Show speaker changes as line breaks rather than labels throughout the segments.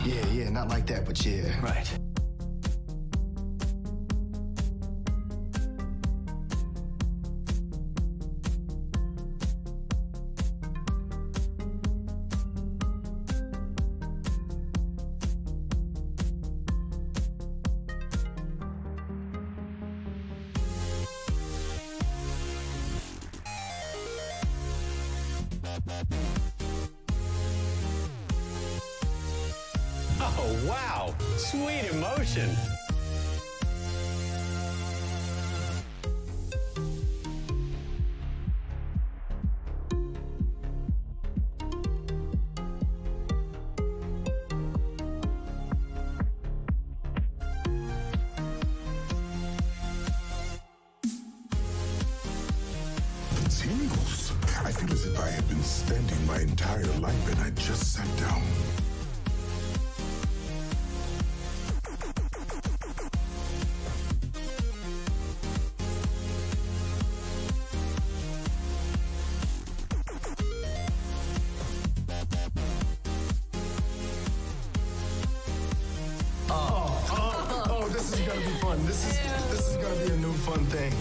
Yeah, not like that, but yeah.
Right.
Oh, wow. Sweet emotion.
Tingles. I feel as if I had been standing my entire life and I just sat down.
This is gonna be fun. This is gonna be a new fun thing.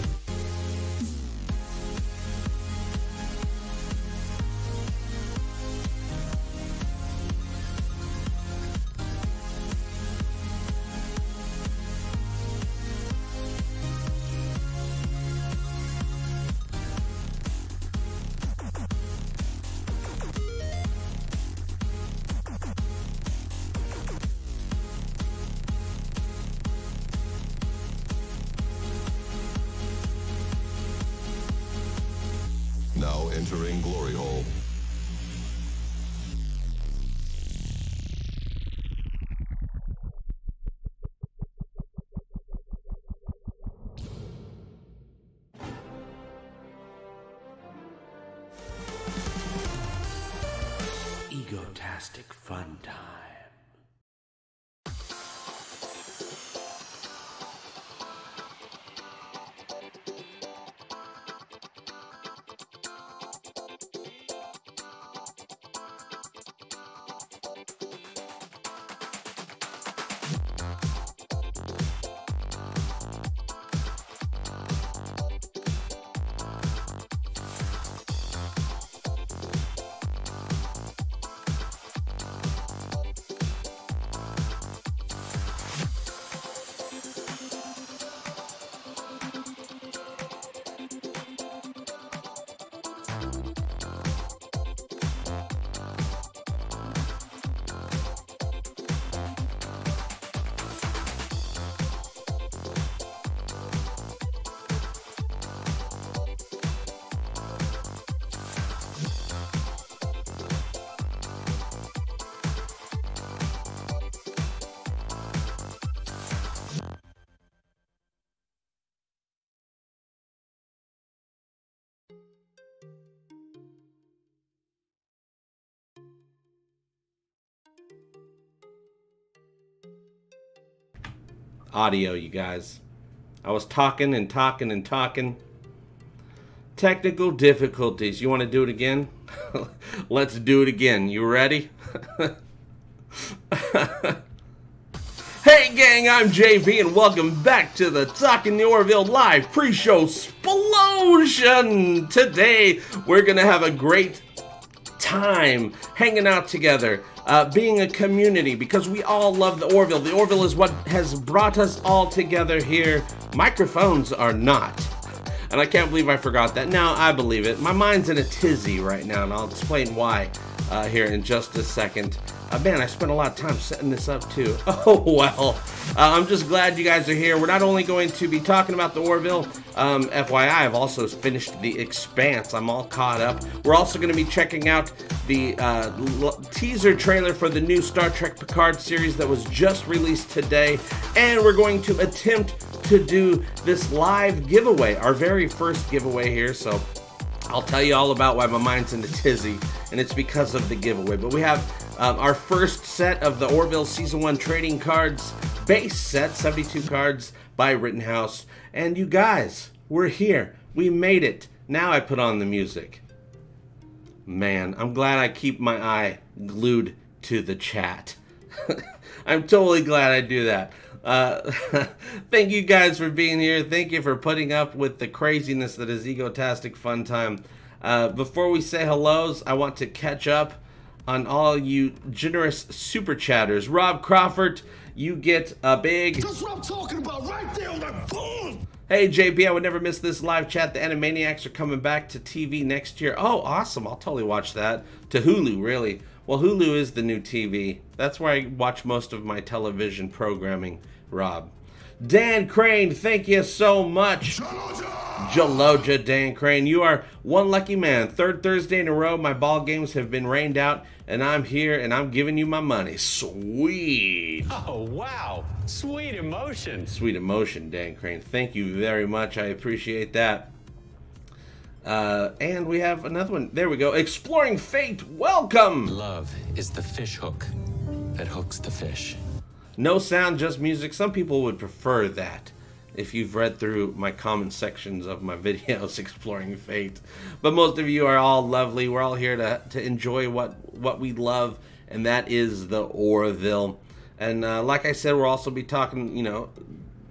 Now entering Glory Hole.
Egotastic FunTime.
Audio, you guys. I was talking and talking and talking. Technical difficulties. You want to do it again? Let's do it again. You ready? Hey gang? I'm JB, and welcome back to the Talking the Orville live pre-show Splosion. Today, we're gonna have a great time hanging out together, being a community, because we all love the Orville. The Orville is what has brought us all together here. Microphones are not. And I can't believe I forgot that. Now, I believe it. My mind's in a tizzy right now, and I'll explain why here in just a second. Man, I spent a lot of time setting this up, too. Oh, well. I'm just glad you guys are here. We're not only going to be talking about the Orville. FYI, I've also finished The Expanse. I'm all caught up. We're also going to be checking out the teaser trailer for the new Star Trek Picard series that was just released today. And we're going to attempt to do this live giveaway, our very first giveaway here. So I'll tell you all about why my mind's in the tizzy, and it's because of the giveaway. But we have our first set of the Orville Season 1 trading cards, base set, 72 cards by Rittenhouse. And you guys, we're here. We made it. Now I put on the music. Man, I'm glad I keep my eye glued to the chat. I'm totally glad I do that. Thank you guys for being here. Thank you for putting up with the craziness that is Egotastic FunTime. Before we say hellos, I want to catch up on all you generous super chatters. Rob Crawford, you get a big...
That's what I'm talking about right there on that phone.
Hey JB, I would never miss this live chat. The Animaniacs are coming back to TV next year. Oh, awesome. I'll totally watch that. To Hulu, really. Well, Hulu is the new TV. That's where I watch most of my television programming, Rob. Dan Crane, thank you so much. Jaloja Dan Crane, you are one lucky man. Third Thursday in a row, my ball games have been rained out, and I'm here, and I'm giving you my money. Sweet.
Oh, wow. Sweet emotion.
Sweet emotion, Dan Crane. Thank you very much. I appreciate that. And we have another one. There we go. Exploring Fate, welcome.
Love is the fish hook that hooks the fish.
No sound, just music. Some people would prefer that if you've read through my comment sections of my videos Exploring Fate. But most of you are all lovely. We're all here to enjoy what we love, and that is the Orville. And like I said, we'll also be talking, you know,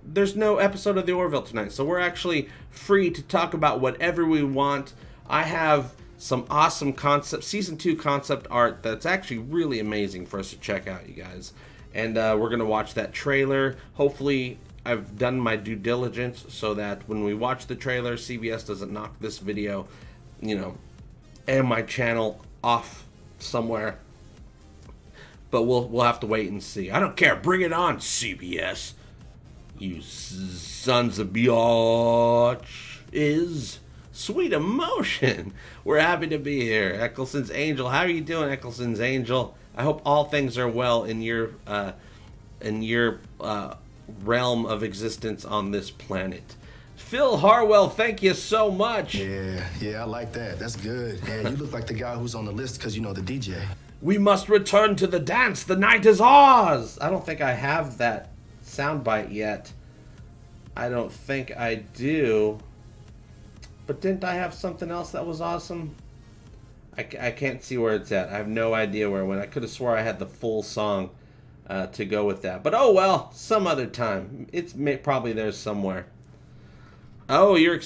there's no episode of the Orville tonight, so we're actually free to talk about whatever we want. I have some awesome concept, Season 2 concept art that's actually really amazing for us to check out, you guys. And we're going to watch that trailer. Hopefully, I've done my due diligence so that when we watch the trailer, CBS doesn't knock this video, you know, and my channel off somewhere. But we'll have to wait and see. I don't care. Bring it on, CBS. You sons of BEEYATCH is sweet emotion. We're happy to be here. Eccleston's Angel. How are you doing, Eccleston's Angel? I hope all things are well in your realm of existence on this planet. Phil Harwell, thank you so much.
Yeah, I like that. That's good. Yeah, you look like the guy who's on the list because you know the DJ.
We must return to the dance. The night is ours. I don't think I have that soundbite yet. I don't think I do. But didn't I have something else that was awesome? I can't see where it's at. I have no idea where it went. I could have swore I had the full song to go with that. But oh well, some other time. It's probably there somewhere. Oh, you're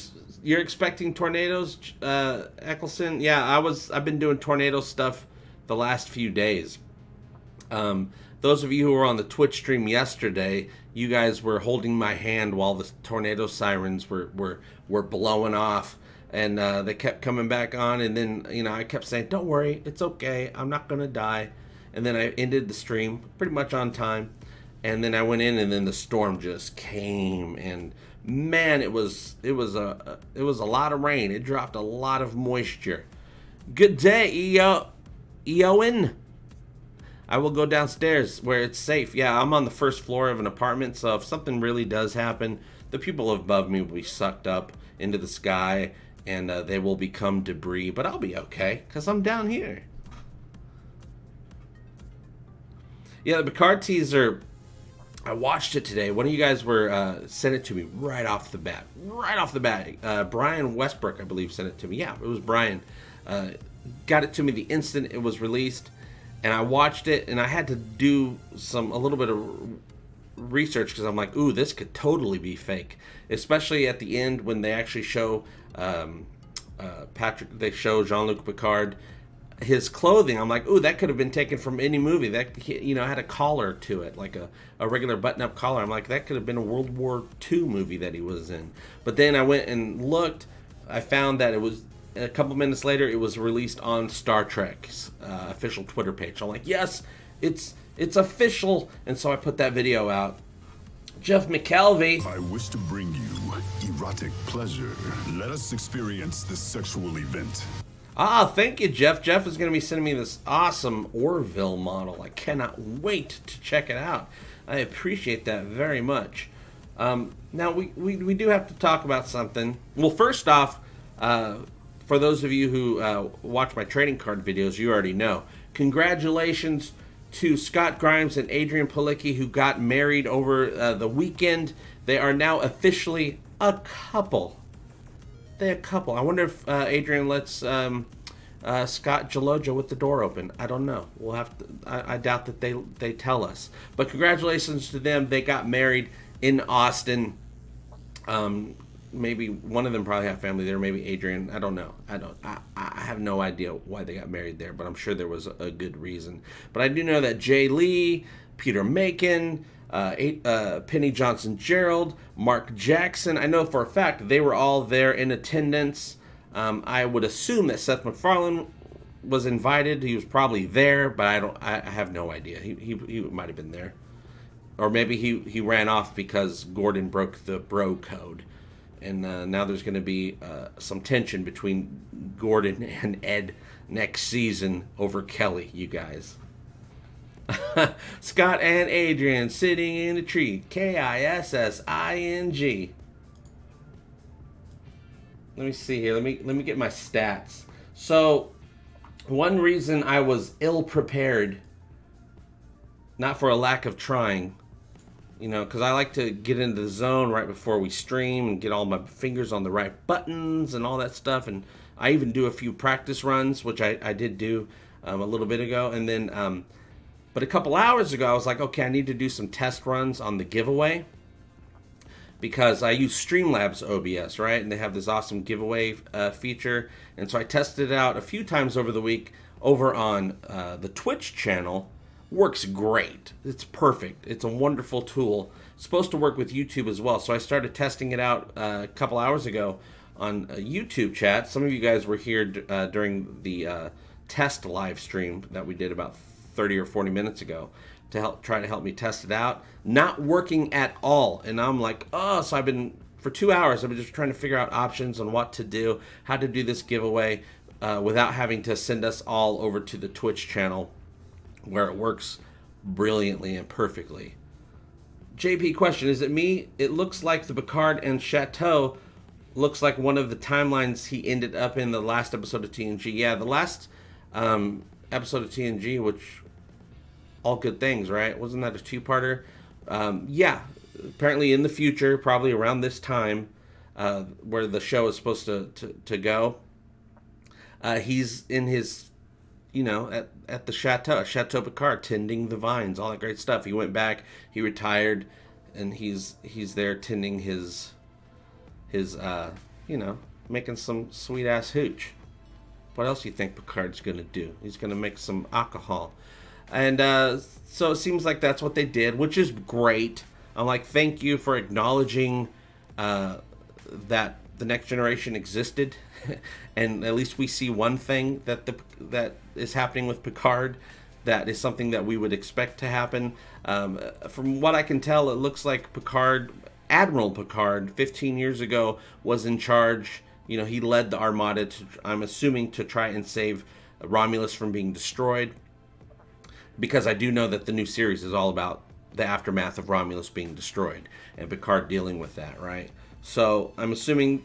expecting tornadoes, Eccleston? Yeah, I've been doing tornado stuff the last few days. Those of you who were on the Twitch stream yesterday, you guys were holding my hand while the tornado sirens were blowing off. And they kept coming back on, and then, you know, I kept saying, don't worry, it's okay, I'm not going to die. And then I ended the stream pretty much on time. And then I went in, and then the storm just came. And, man, it was a lot of rain. It dropped a lot of moisture. Good day, Eoin. I will go downstairs where it's safe. Yeah, I'm on the first floor of an apartment, so if something really does happen, the people above me will be sucked up into the sky, and they will become debris, but I'll be okay, because I'm down here. Yeah, the Picard teaser, I watched it today. One of you guys sent it to me right off the bat. Right off the bat. Brian Westbrook, I believe, sent it to me. Yeah, it was Brian. Got it to me the instant it was released, and I watched it, and I had to do a little bit of research because I'm like, ooh, this could totally be fake. Especially at the end when they actually show they show Jean-Luc Picard his clothing. I'm like, ooh, that could have been taken from any movie. That, you know, had a collar to it, like a regular button-up collar. I'm like, that could have been a World War II movie that he was in. But then I went and looked. I found that it was a couple minutes later. It was released on Star Trek's official Twitter page. I'm like, yes, it's official. And so I put that video out. Jeff McKelvey.
I wish to bring you erotic pleasure. Let us experience this sexual event.
Ah, thank you, Jeff. Jeff is going to be sending me this awesome Orville model. I cannot wait to check it out. I appreciate that very much. Now, we do have to talk about something. Well, first off, for those of you who watch my trading card videos, you already know. Congratulations to Scott Grimes and Adrian Palicki, who got married over the weekend. They are now officially a couple. They're a couple. I wonder if Adrian lets Scott Geloja with the door open. I don't know. We'll have to. I doubt that they tell us. But congratulations to them. They got married in Austin. Maybe one of them probably have family there. Maybe Adrian. I don't know. I have no idea why they got married there, but I'm sure there was a good reason. But I do know that Jay Lee, Peter Macon, Penny Johnson-Gerald, Mark Jackson, I know for a fact they were all there in attendance. I would assume that Seth MacFarlane was invited. He was probably there, but I have no idea. He might have been there. Or maybe he ran off because Gordon broke the bro code. And now there's going to be some tension between Gordon and Ed next season over Kelly, you guys. Scott and Adrian sitting in a tree. Kissing. Let me see here. Let me get my stats. So, one reason I was ill prepared, not for a lack of trying, you know, because I like to get into the zone right before we stream and get all my fingers on the right buttons and all that stuff. And I even do a few practice runs, which I did do a little bit ago. And then, but a couple hours ago, I was like, okay, I need to do some test runs on the giveaway. Because I use Streamlabs OBS, right? And they have this awesome giveaway feature. And so I tested it out a few times over the week over on the Twitch channel. Works great. It's perfect. It's a wonderful tool. It's supposed to work with YouTube as well. So I started testing it out a couple hours ago on YouTube chat. Some of you guys were here during the test live stream that we did about 30 or 40 minutes ago to try to help me test it out. Not working at all. And I'm like, oh, so I've been, for 2 hours, I've been just trying to figure out options on what to do, how to do this giveaway without having to send us all over to the Twitch channel where it works brilliantly and perfectly. JP question, is it me? It looks like the Picard and Chateau looks like one of the timelines he ended up in the last episode of TNG. Yeah, the last episode of TNG, which, all good things, right? Wasn't that a two-parter? Yeah, apparently in the future, probably around this time, where the show is supposed to go, he's in his, you know, at the Chateau Picard, tending the vines, all that great stuff. He went back, he retired, and he's there tending his you know, making some sweet ass hooch. What else do you think Picard's gonna do? He's gonna make some alcohol. And so it seems like that's what they did, which is great. I'm like, thank you for acknowledging that the next generation existed, and at least we see one thing that is happening with Picard that is something that we would expect to happen. From what I can tell, it looks like Picard, Admiral Picard, 15 years ago, was in charge. You know, he led the Armada, I'm assuming, to try and save Romulus from being destroyed. Because I do know that the new series is all about the aftermath of Romulus being destroyed and Picard dealing with that, right? So I'm assuming,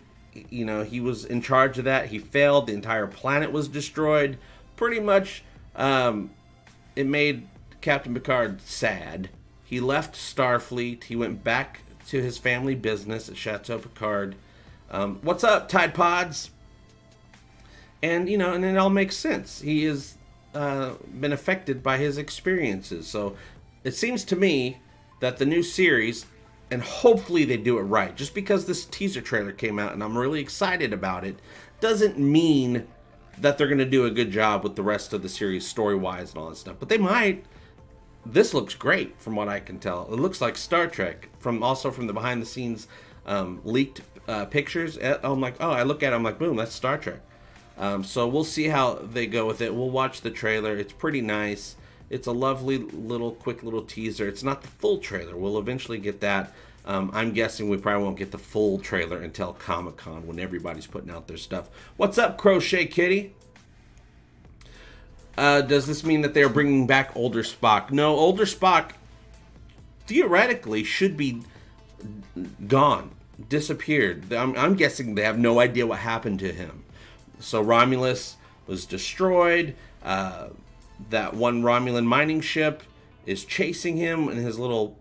you know, he was in charge of that. He failed. The entire planet was destroyed. Pretty much, it made Captain Picard sad. He left Starfleet. He went back to his family business at Chateau Picard. What's up, Tide Pods? And, you know, and it all makes sense. He is been affected by his experiences. So it seems to me that the new series, and hopefully they do it right, just because this teaser trailer came out and I'm really excited about it, doesn't mean that they're going to do a good job with the rest of the series story-wise and all that stuff. But they might. This looks great from what I can tell. It looks like Star Trek, also from the behind-the-scenes leaked pictures. I'm like, oh, I look at it, I'm like, boom, that's Star Trek. So we'll see how they go with it. We'll watch the trailer. It's pretty nice. It's a lovely quick little teaser. It's not the full trailer. We'll eventually get that. I'm guessing we probably won't get the full trailer until Comic-Con when everybody's putting out their stuff. What's up, Crochet Kitty? Does this mean that they're bringing back older Spock? No, older Spock theoretically should be gone, disappeared. I'm guessing they have no idea what happened to him. So Romulus was destroyed. That one Romulan mining ship is chasing him, and his little...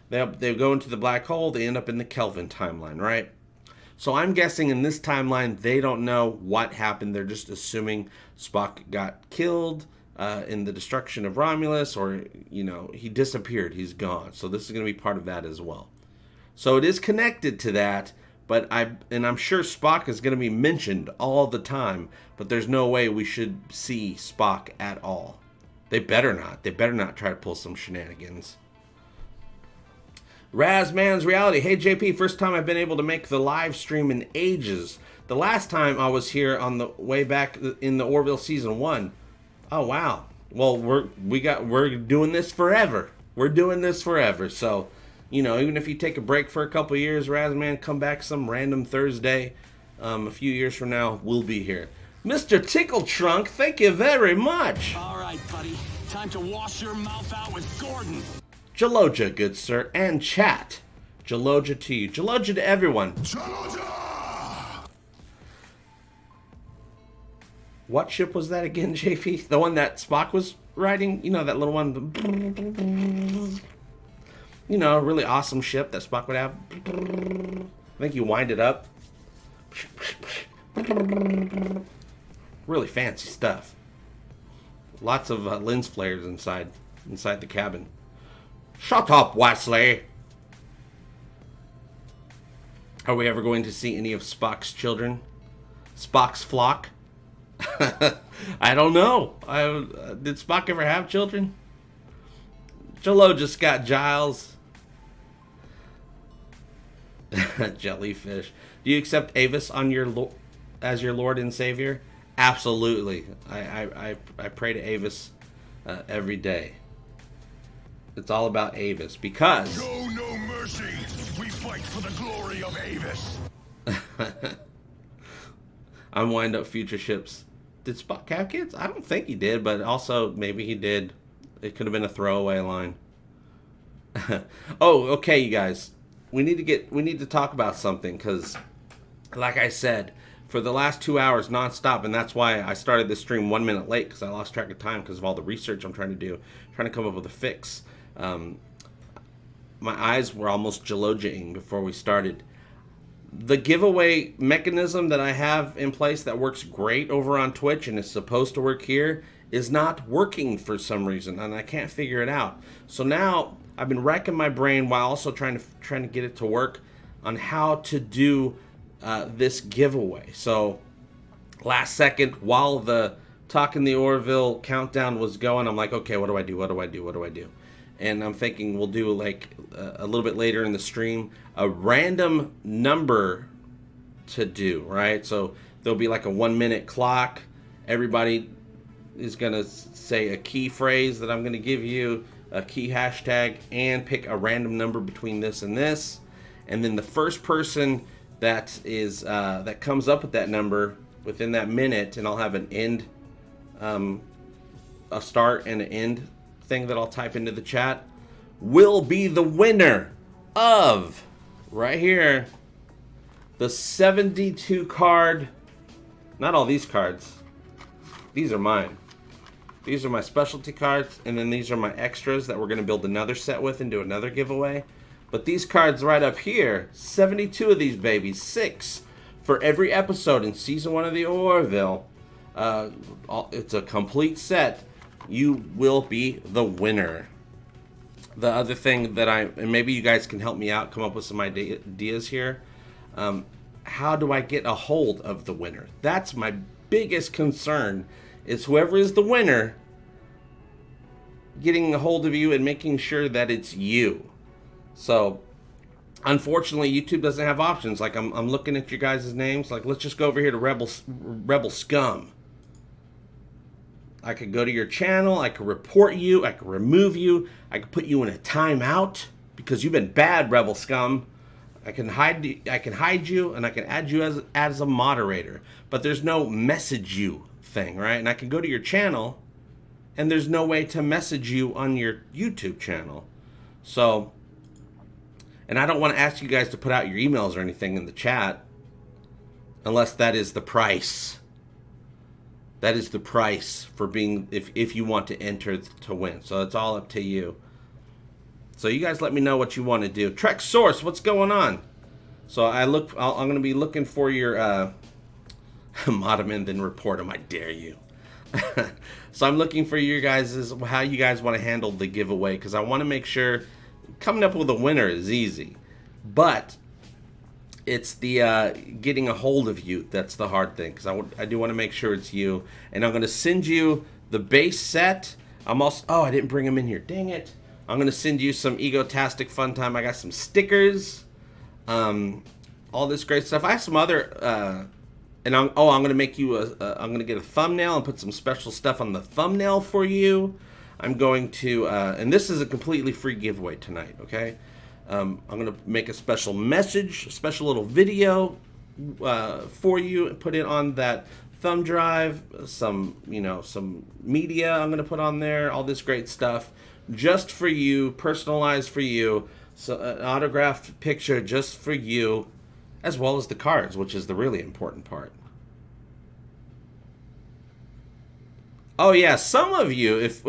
They go into the black hole. They end up in the Kelvin timeline, right? So I'm guessing in this timeline, they don't know what happened. They're just assuming Spock got killed in the destruction of Romulus, or, you know, he disappeared. He's gone. So this is going to be part of that as well. So it is connected to that, but I'm sure Spock is going to be mentioned all the time, but there's no way we should see Spock at all. They better not. They better not try to pull some shenanigans. Razman's Reality. Hey, JP, first time I've been able to make the live stream in ages. The last time I was here on the way back in the Orville Season 1. Oh, wow. Well, we're doing this forever. We're doing this forever. So, you know, even if you take a break for a couple years, Razman, come back some random Thursday. A few years from now, we'll be here. Mr. Tickle Trunk, thank you very much.
All right, buddy. Time to wash your mouth out with Gordon.
Jaloja, good sir, and chat. Jaloja to you. Jaloja to everyone.
Jaloja!
What ship was that again, JP? The one that Spock was riding? You know, that little one. You know, a really awesome ship that Spock would have. I think you wind it up. Really fancy stuff. Lots of lens flares inside the cabin. Shut up, Wesley! Are we ever going to see any of Spock's children? Spock's flock? I don't know. Did Spock ever have children? Jaloja Scott Giles. Jellyfish. Do you accept Avis on as your Lord and Savior? Absolutely. I pray to Avis every day. It's all about Avis because...
Show no mercy. We fight for the glory of Avis.
Unwind up future ships. Did Spock have kids? I don't think he did, but also maybe he did. It could have been a throwaway line. Oh, okay, you guys. We need to talk about something because, like I said, for the last 2 hours nonstop, and that's why I started this stream 1 minute late because I lost track of time because of all the research I'm trying to do, trying to come up with a fix. My eyes were almost Jaloja-ing before we started. The giveaway mechanism that I have in place that works great over on Twitch and is supposed to work here is not working for some reason, and I can't figure it out. So now I've been racking my brain while also trying to get it to work on how to do this giveaway. So last second, while the Talking the Orville countdown was going, I'm like, okay, what do I do? What do I do? What do I do? And I'm thinking we'll do like a little bit later in the stream a random number to do, right? So there'll be like a 1 minute clock. Everybody is gonna say a key phrase that I'm gonna give you, a key hashtag, and pick a random number between this and this. And then the first person that is that comes up with that number within that minute, and I'll have an end, a start and an end thing that I'll type into the chat, will be the winner of, right here, the 72 card, not all these cards, these are mine. These are my specialty cards, and then these are my extras that we're going to build another set with and do another giveaway. But these cards right up here, 72 of these babies, 6 for every episode in Season 1 of the Orville. It's a complete set. You will be the winner. the other thing that and maybe you guys can help me out, come up with some ideas here. How do I get a hold of the winner? That's my biggest concern, is whoever is the winner getting a hold of you and making sure that it's you. So unfortunately, YouTube doesn't have options. Like I'm looking at your guys' names. Like, let's just go over here to Rebel Scum. I could go to your channel. I could report you. I could remove you. I could put you in a timeout because you've been bad, Rebel Scum. I can hide you, and I can add you as a moderator. But there's no message you thing, right? And I can go to your channel, and there's no way to message you on your YouTube channel. So, and I don't want to ask you guys to put out your emails or anything in the chat, unless that is the price. That is the price for being, if you want to enter to win. So it's all up to you. So you guys let me know what you want to do. Trek Source, what's going on? So I'm going to be looking for your mod him and then report him. I dare you. So I'm looking for you guys, how you guys want to handle the giveaway, because I want to make sure coming up with a winner is easy, but it's the getting a hold of you that's the hard thing, because I do want to make sure it's you. And I'm going to send you the base set. I'm also, oh, I didn't bring them in here, dang it. I'm going to send you some Egotastic FunTime. I got some stickers, all this great stuff. I have some other, and I'm going to make you I'm going to get a thumbnail and put some special stuff on the thumbnail for you. I'm going to, and this is a completely free giveaway tonight, okay? I'm going to make a special message, a special little video for you, and put it on that thumb drive, some media I'm going to put on there, all this great stuff, just for you, personalized for you, so an autographed picture just for you, as well as the cards, which is the really important part. Oh yeah, some of you, if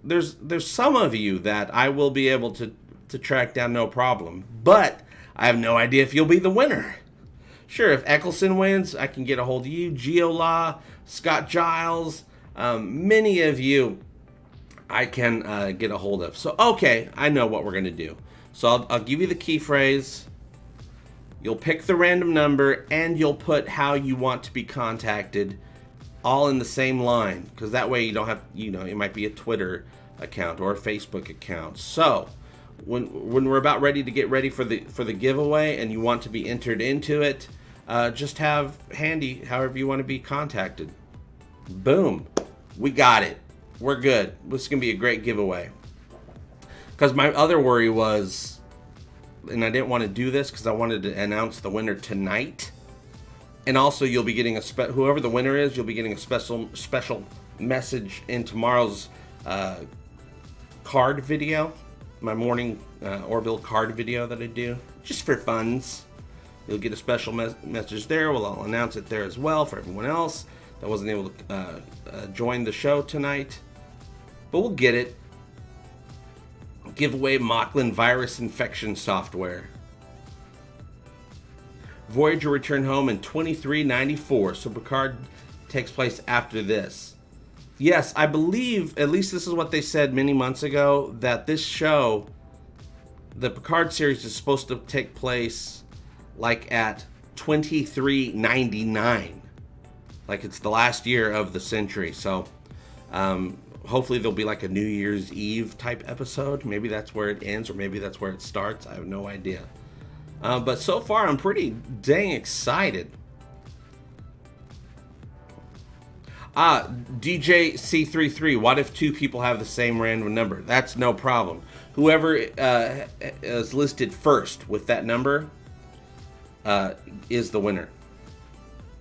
there's some of you that I will be able to track down, no problem, but I have no idea if you'll be the winner. Sure, if Eccleston wins, I can get a hold of you, Geola, Scott Giles, many of you I can get a hold of. So okay, I know what we're gonna do. So I'll give you the key phrase. You'll pick the random number, and you'll put how you want to be contacted, all in the same line, because that way you don't have, it might be a Twitter account or a Facebook account. So when we're about ready to get ready for the giveaway, and you want to be entered into it, just have handy however you want to be contacted. Boom, we got it. We're good. This is gonna be a great giveaway. Because my other worry was, and I didn't want to do this because I wanted to announce the winner tonight. And also, you'll be getting whoever the winner is, you'll be getting a special message in tomorrow's card video, my morning Orville card video that I do, just for funs. You'll get a special message there. Well, I'll announce it there as well for everyone else that wasn't able to join the show tonight. But we'll get it. Giveaway Mocklin virus infection software. Voyager returned home in 2394, so Picard takes place after this. Yes, I believe, at least this is what they said many months ago, that this show, the Picard series, is supposed to take place like at 2399. Like it's the last year of the century. So hopefully there'll be like a New Year's Eve type episode. Maybe that's where it ends, or maybe that's where it starts. I have no idea. But so far, I'm pretty dang excited. DJ C33, what if two people have the same random number? That's no problem. Whoever is listed first with that number is the winner.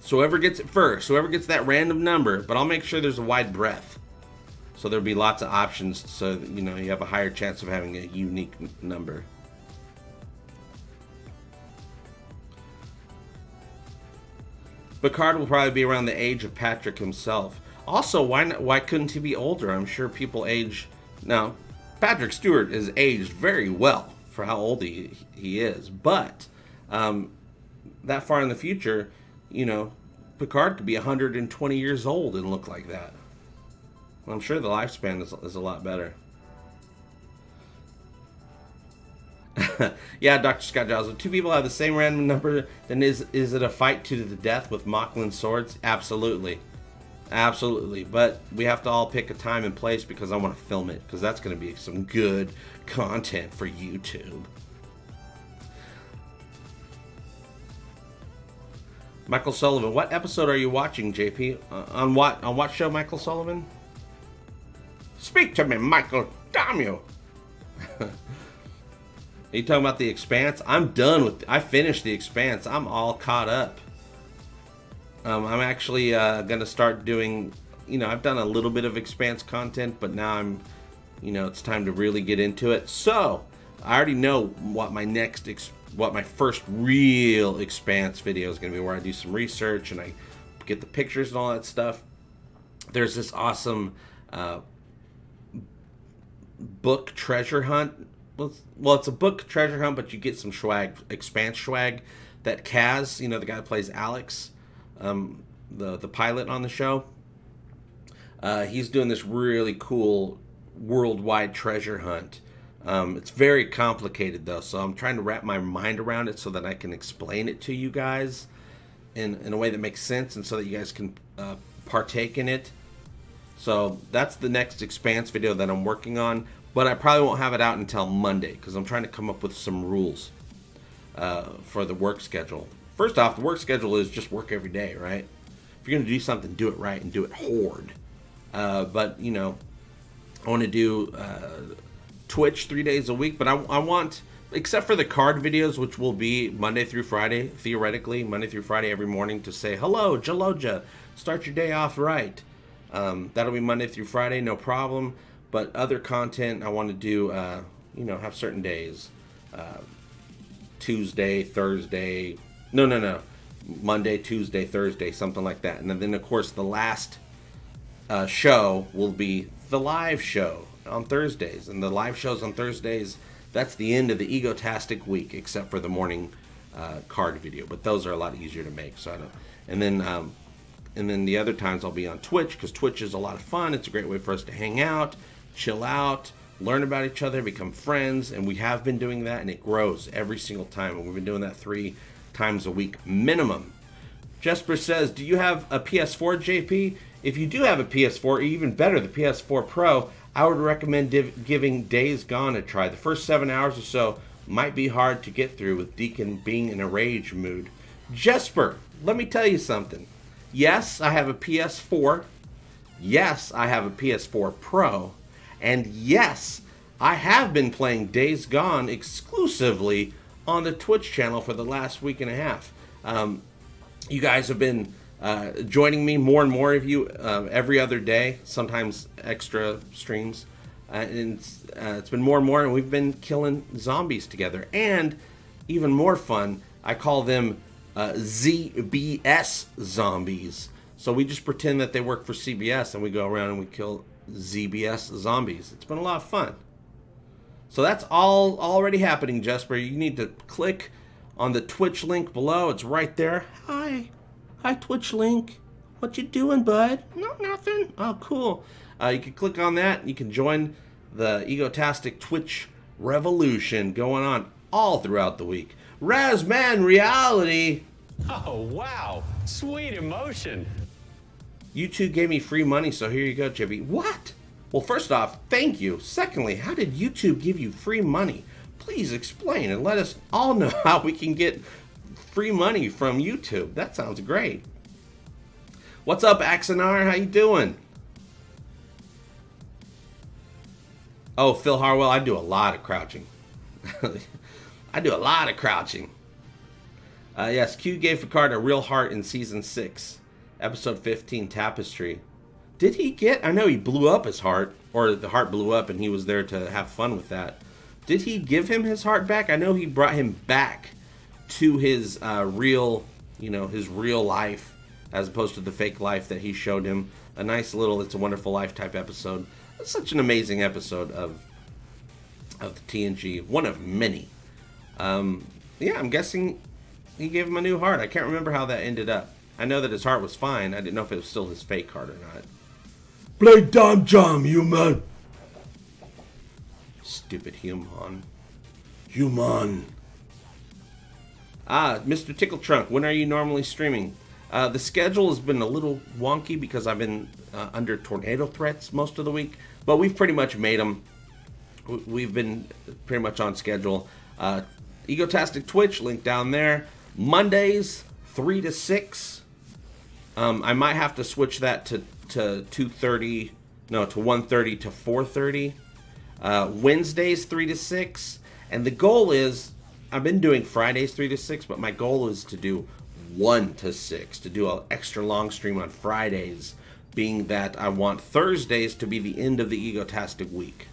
So whoever gets it first, whoever gets that random number, but I'll make sure there's a wide breadth. So there'll be lots of options, so that, you have a higher chance of having a unique number. Picard will probably be around the age of Patrick himself. Also, why couldn't he be older? I'm sure people age. Now, Patrick Stewart is aged very well for how old he is. But that far in the future, Picard could be 120 years old and look like that. I'm sure the lifespan is a lot better. Yeah, Dr. Scott Giles. If two people have the same random number, then is it a fight to the death with Mocklin swords? Absolutely. Absolutely. But we have to all pick a time and place because I want to film it. Because that's going to be some good content for YouTube. Michael Sullivan. What episode are you watching, JP? On what show, Michael Sullivan? Speak to me, Michael. Damn you. Are you talking about The Expanse? I'm done with... I finished The Expanse. I'm all caught up. I'm actually going to start doing... You know, I've done a little bit of Expanse content, but now I'm... You know, it's time to really get into it. So, I already know what my next... what my first real Expanse video is going to be, where I do some research and I get the pictures and all that stuff. There's this awesome book treasure hunt. Well, it's a book treasure hunt, but you get some swag, Expanse swag, that Kaz, you know, the guy that plays Alex, the pilot on the show, he's doing this really cool worldwide treasure hunt. It's very complicated though, so I'm trying to wrap my mind around it so that I can explain it to you guys in a way that makes sense, and so that you guys can partake in it. So that's the next Expanse video that I'm working on, but I probably won't have it out until Monday because I'm trying to come up with some rules for the work schedule. First off, the work schedule is just work every day, right? If you're going to do something, do it right and do it hard. But, you know, I want to do Twitch 3 days a week, but I want, except for the card videos, which will be Monday through Friday, theoretically, Monday through Friday every morning to say, hello, Jaloja, start your day off right. That'll be Monday through Friday, no problem. But other content I want to do, you know, have certain days. Tuesday, Thursday, no. Monday, Tuesday, Thursday, something like that. And then of course, the last show will be the live show on Thursdays. And the live shows on Thursdays, that's the end of the Egotastic week, except for the morning card video. But those are a lot easier to make. So I don't. And then the other times I'll be on Twitch, because Twitch is a lot of fun. It's a great way for us to hang out, chill out, learn about each other, become friends, and we have been doing that, and it grows every single time, and we've been doing that 3 times a week minimum. Jesper says, do you have a PS4, JP? If you do have a PS4, or even better, the PS4 Pro, I would recommend giving Days Gone a try. The first 7 hours or so might be hard to get through with Deacon being in a rage mood. Jesper, let me tell you something. Yes, I have a PS4. Yes, I have a PS4 Pro. And yes, I have been playing Days Gone exclusively on the Twitch channel for the last week and a half. You guys have been joining me, more and more of you, every other day, sometimes extra streams. And it's been more and more, and we've been killing zombies together. And even more fun, I call them ZBS zombies. So we just pretend that they work for CBS, and we go around and we kill ZBS zombies. It's been a lot of fun. So that's all already happening, Jesper. You need to click on the Twitch link below. It's right there. Hi Twitch link. What you doing, bud? No, nothing. Oh, cool. You can click on that. You can join the Egotastic Twitch revolution going on all throughout the week. Razman Reality.
Oh, wow. Sweet emotion.
YouTube gave me free money, so here you go, Chippy. What? Well, first off, thank you. Secondly, how did YouTube give you free money? Please explain and let us all know how we can get free money from YouTube. That sounds great. What's up, Axonar? How you doing? Oh, Phil Harwell, I do a lot of crouching. I do a lot of crouching. Yes, Q gave Picard a real heart in Season 6. Episode 15, Tapestry. Did he get... I know he blew up his heart. Or the heart blew up and he was there to have fun with that. Did he give him his heart back? I know he brought him back to his real... You know, his real life. As opposed to the fake life that he showed him. A nice little It's a Wonderful Life type episode. It's such an amazing episode of the TNG. One of many. Yeah, I'm guessing he gave him a new heart. I can't remember how that ended up. I know that his heart was fine. I didn't know if it was still his fake heart or not.
Play Dom Jam, human.
Stupid human. Human. Mr. Tickle Trunk, when are you normally streaming? The schedule has been a little wonky because I've been under tornado threats most of the week, but we've pretty much made them. We've been pretty much on schedule. Egotastic Twitch, link down there. Mondays, 3 to 6. I might have to switch that to 2:30, no, to 1:30 to 4:30. Wednesdays, 3 to 6. And the goal is, I've been doing Fridays 3 to 6, but my goal is to do 1 to 6, to do an extra long stream on Fridays, being that I want Thursdays to be the end of the Egotastic week.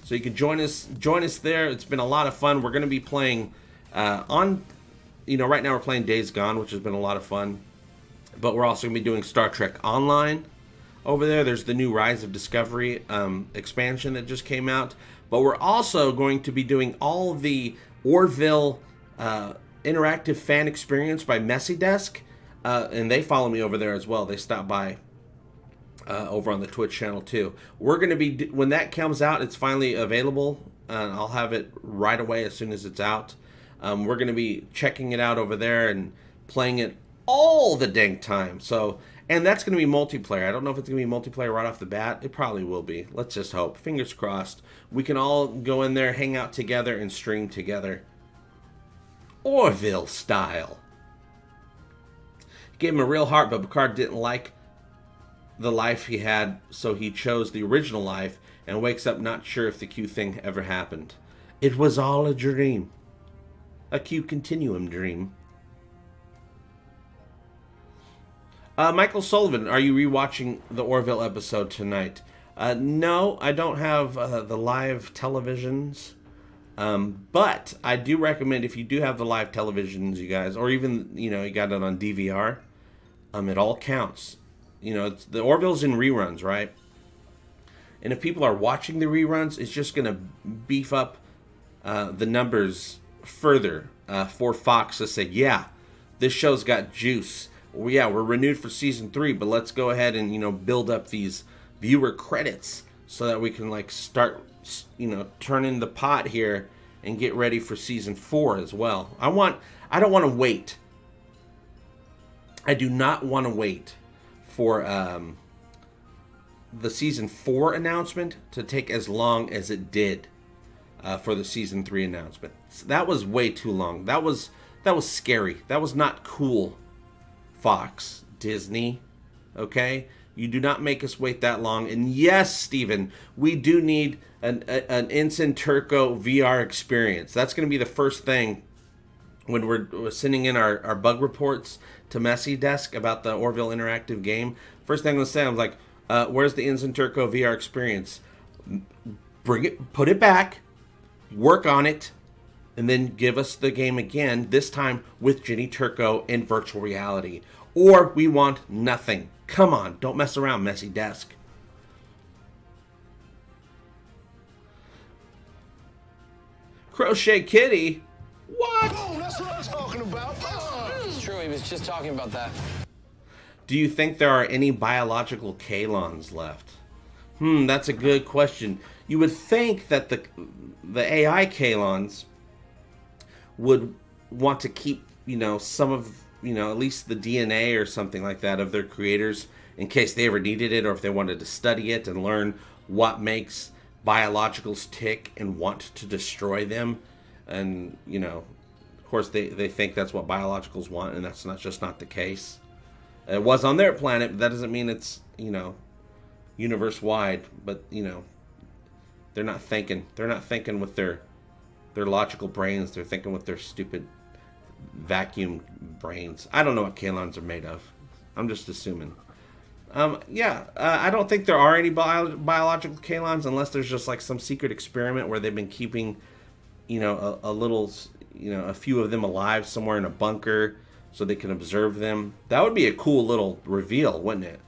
So you can join us there. It's been a lot of fun. We're going to be playing right now we're playing Days Gone, which has been a lot of fun. But we're also going to be doing Star Trek Online over there. There's the new Rise of Discovery expansion that just came out. But we're also going to be doing all of the Orville interactive fan experience by Messy Desk. And they follow me over there as well. They stop by over on the Twitch channel too. We're going to be, when that comes out, it's finally available. I'll have it right away as soon as it's out. We're going to be checking it out over there and playing it all the dang time. So, and that's going to be multiplayer. I don't know if it's going to be multiplayer right off the bat. It probably will be. Let's just hope. Fingers crossed. We can all go in there, hang out together, and stream together. Orville style. Gave him a real heart, but Picard didn't like the life he had, so he chose the original life and wakes up not sure if the Q thing ever happened. It was all a dream. A Q continuum dream. Michael Sullivan, are you rewatching the Orville episode tonight? No, I don't have the live televisions. But I do recommend, if you do have the live televisions, you guys, or even, you got it on DVR, it all counts. The Orville's in reruns, right? And if people are watching the reruns, it's just going to beef up the numbers further for Fox to say, yeah, this show's got juice. Well, yeah, we're renewed for season 3, but let's go ahead and, build up these viewer credits so that we can, start, turning the pot here and get ready for season 4 as well. I don't want to wait. I do not want to wait for the season 4 announcement to take as long as it did for the season 3 announcement. That was way too long. That was scary. That was not cool. Fox, Disney, okay? You do not make us wait that long. And yes, Steven, we do need an Ensign Turco VR experience. That's going to be the first thing when we're sending in our bug reports to Messy Desk about the Orville interactive game. First thing I'm going to say, I'm like, where's the Ensign Turco VR experience? Bring it, put it back, work on it, and then give us the game again, this time with Jenny Turco in virtual reality. Or we want nothing. Come on, don't mess around, Messy Desk. Crochet Kitty? What?
Oh, that's what I'm talking about.
It's true, he was just talking about that.
Do you think there are any biological Kalons left? That's a good question. You would think that the AI Kalons would want to keep, some of, at least the DNA or something like that of their creators in case they ever needed it, or if they wanted to study it and learn what makes biologicals tick and want to destroy them. And, of course, they think that's what biologicals want, and that's just not the case. It was on their planet, but that doesn't mean it's, universe-wide. But, they're not thinking. They're not thinking with their logical brains. They're thinking with their stupid vacuum brains. I don't know what Kalons are made of. I'm just assuming. I don't think there are any biological Kalons unless there's just some secret experiment where they've been keeping, a little, a few of them alive somewhere in a bunker so they can observe them. That would be a cool little reveal, wouldn't it?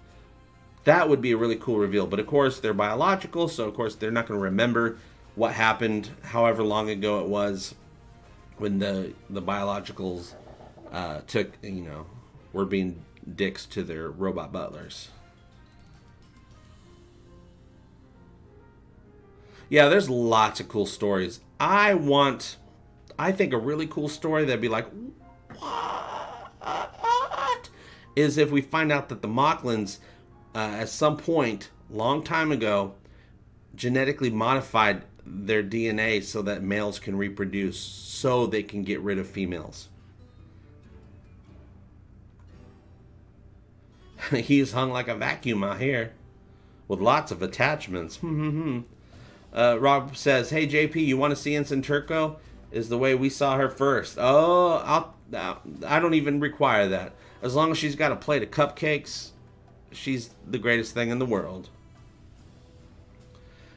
That would be a really cool reveal. But of course, they're biological, so of course they're not going to remember what happened however long ago it was when the biologicals took, were being dicks to their robot butlers. Yeah, there's lots of cool stories. I think a really cool story that'd be like, what? Is if we find out that the Mocklins, at some point, long time ago, genetically modified their DNA so that males can reproduce, so they can get rid of females. He's hung like a vacuum out here, with lots of attachments. Rob says, "Hey JP, you want to see Ensign Turco? Is the way we saw her first. Oh, I don't even require that. As long as she's got a plate of cupcakes, she's the greatest thing in the world."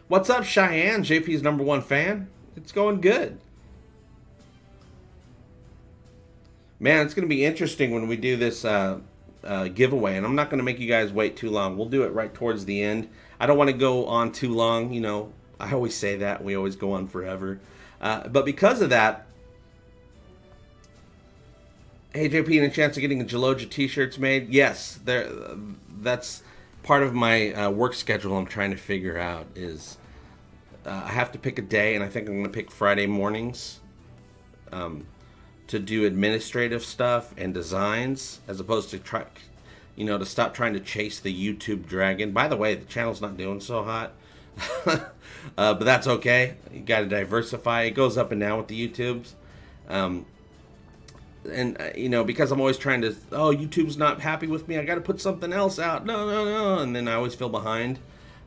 What's up, Cheyenne? JP's #1 fan. It's going good. Man, it's going to be interesting when we do this giveaway, and I'm not going to make you guys wait too long. We'll do it right towards the end. I don't want to go on too long. You know, I always say that. We always go on forever. But because of that, hey JP, any chance of getting a Geloja t-shirts made? Yes, that's part of my work schedule. I'm trying to figure out is I have to pick a day, and I think I'm going to pick Friday mornings to do administrative stuff and designs, as opposed to to stop trying to chase the YouTube dragon. By the way, the channel's not doing so hot. But that's okay. You got to diversify. It goes up and down with the YouTubes. Because I'm always trying to, YouTube's not happy with me, I got to put something else out. No. And then I always feel behind.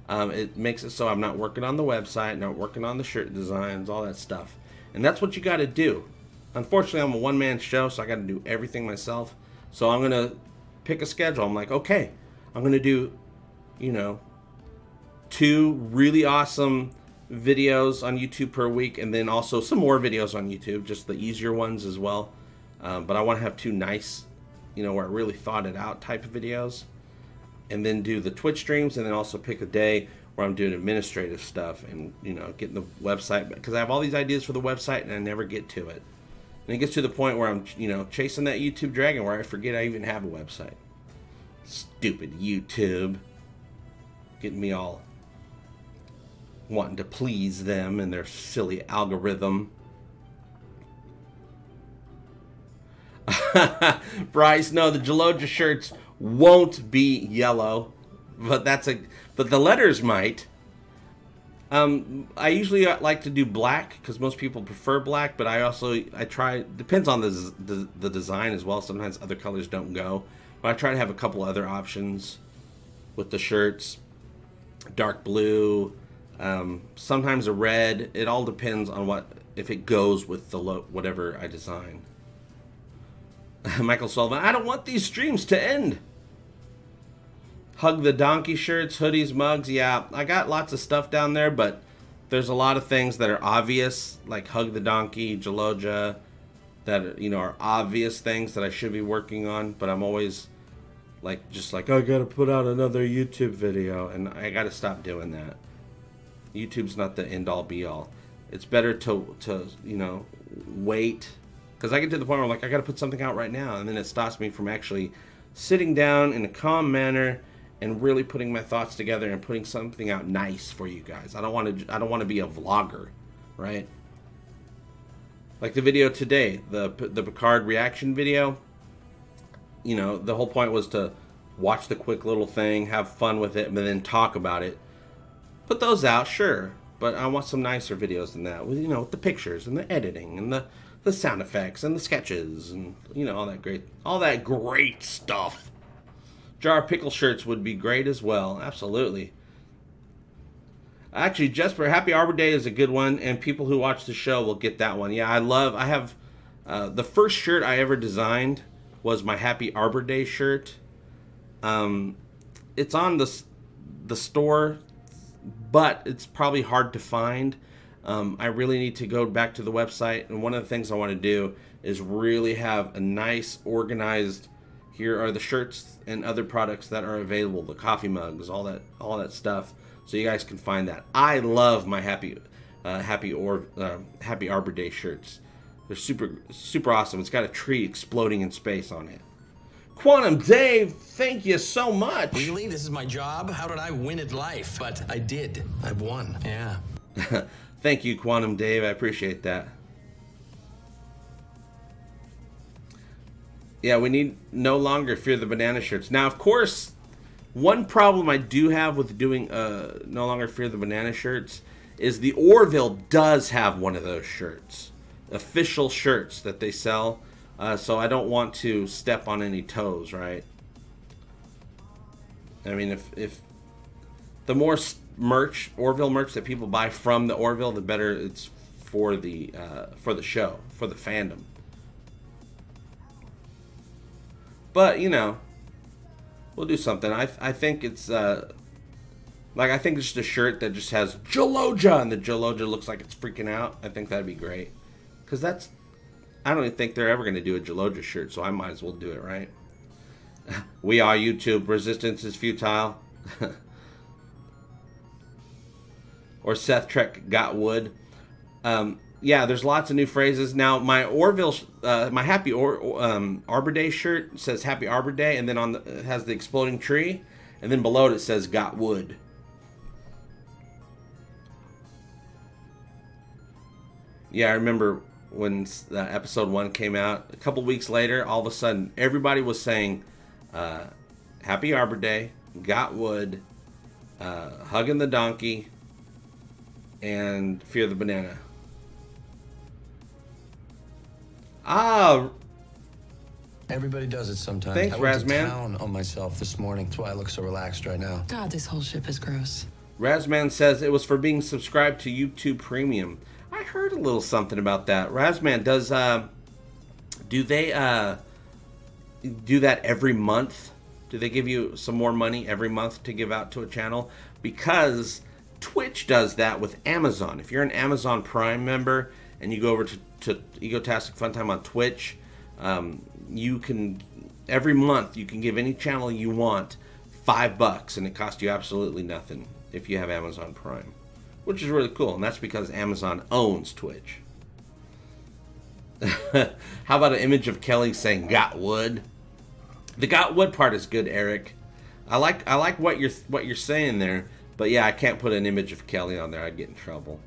It makes it so I'm not working on the website, not working on the shirt designs, all that stuff. And that's what you got to do. Unfortunately, I'm a one-man show, so I got to do everything myself. So I'm going to pick a schedule. I'm like, okay, I'm going to do, 2 really awesome videos on YouTube per week, and then also some more videos on YouTube, just the easier ones as well. But I want to have 2 nice, where I really thought it out type of videos, and then do the Twitch streams, and then also pick a day where I'm doing administrative stuff and, getting the website, because I have all these ideas for the website and I never get to it. And it gets to the point where I'm, chasing that YouTube dragon where I forget I even have a website. Stupid YouTube. Getting me all wanting to please them and their silly algorithm. Bryce, no, the Geloja shirts won't be yellow, but the letters might. I usually like to do black because most people prefer black, but I try, depends on the design as well. Sometimes other colors don't go, but I try to have a couple other options with the shirts. Dark blue, sometimes a red. It all depends on if it goes with the whatever I design. Michael Sullivan, I don't want these streams to end. Hug the Donkey shirts, hoodies, mugs. Yeah, I got lots of stuff down there, but there's a lot of things that are obvious, like Hug the Donkey, Geloja, that are obvious things that I should be working on, but I'm always I gotta put out another YouTube video, and I gotta stop doing that. YouTube's not the end-all be-all. It's better to wait, because I get to the point where I'm like, I gotta put something out right now, and then it stops me from actually sitting down in a calm manner and really putting my thoughts together and putting something out nice for you guys. I don't want to be a vlogger, right? Like the video today, the Picard reaction video. The whole point was to watch the quick little thing, have fun with it, and then talk about it. Put those out, sure, but I want some nicer videos than that. With with the pictures and the editing and the sound effects and the sketches and all that great stuff. Jar Pickle shirts would be great as well. Absolutely. Actually, Jesper, Happy Arbor Day is a good one, and people who watch the show will get that one. Yeah, I have the first shirt I ever designed was my Happy Arbor Day shirt. It's on the store, but it's probably hard to find. I really need to go back to the website, and one of the things I want to do is really have a nice, organized, here are the shirts and other products that are available, the coffee mugs, all that stuff, so you guys can find that. I love my Happy Arbor Day shirts. They're super awesome. It's got a tree exploding in space on it. Quantum Dave, thank you so much.
Really? This is my job? How did I win at life? But I did. I've won. Yeah.
Thank you, Quantum Dave. I appreciate that. Yeah, we need no longer fear the banana shirts. Now, of course, one problem I do have with doing no longer fear the banana shirts is the Orville does have one of those shirts. Official shirts that they sell. So I don't want to step on any toes, right? I mean, if the more merch, Orville merch that people buy from the Orville, the better it's for the show, for the fandom. But, you know, we'll do something. I think it's, like, I think it's just a shirt that just has Joloja, and the Joloja looks like it's freaking out. I think that'd be great. Because that's, I don't even think they're ever going to do a Joloja shirt, so I might as well do it, right? We are YouTube. Resistance is futile. Or Seth Trek got wood. Yeah, there's lots of new phrases. Now, my Orville, my Happy Arbor Day shirt says Happy Arbor Day, and then on it has the exploding tree, and then below it says got wood. Yeah, I remember when episode 1 came out. A couple weeks later, all of a sudden, everybody was saying Happy Arbor Day, got wood, hugging the donkey, and fear the banana. Ah,
everybody does it sometimes.
Thanks,
I went to
Razman.
town on myself this morning. That's why I look so relaxed right now.
God, this whole ship is gross.
Razman says it was for being subscribed to YouTube Premium. I heard a little something about that. Razman, does do they do that every month? Do they give you some more money every month to give out to a channel? Because Twitch does that with Amazon. If you're an Amazon Prime member and you go over to Egotastic FunTime on Twitch, you can, every month, you can give any channel you want $5, and it costs you absolutely nothing if you have Amazon Prime, which is really cool, and that's because Amazon owns Twitch. How about an image of Kelly saying "got wood"? The "got wood" part is good, Eric. I like what you're saying there, but yeah, I can't put an image of Kelly on there. I'd get in trouble.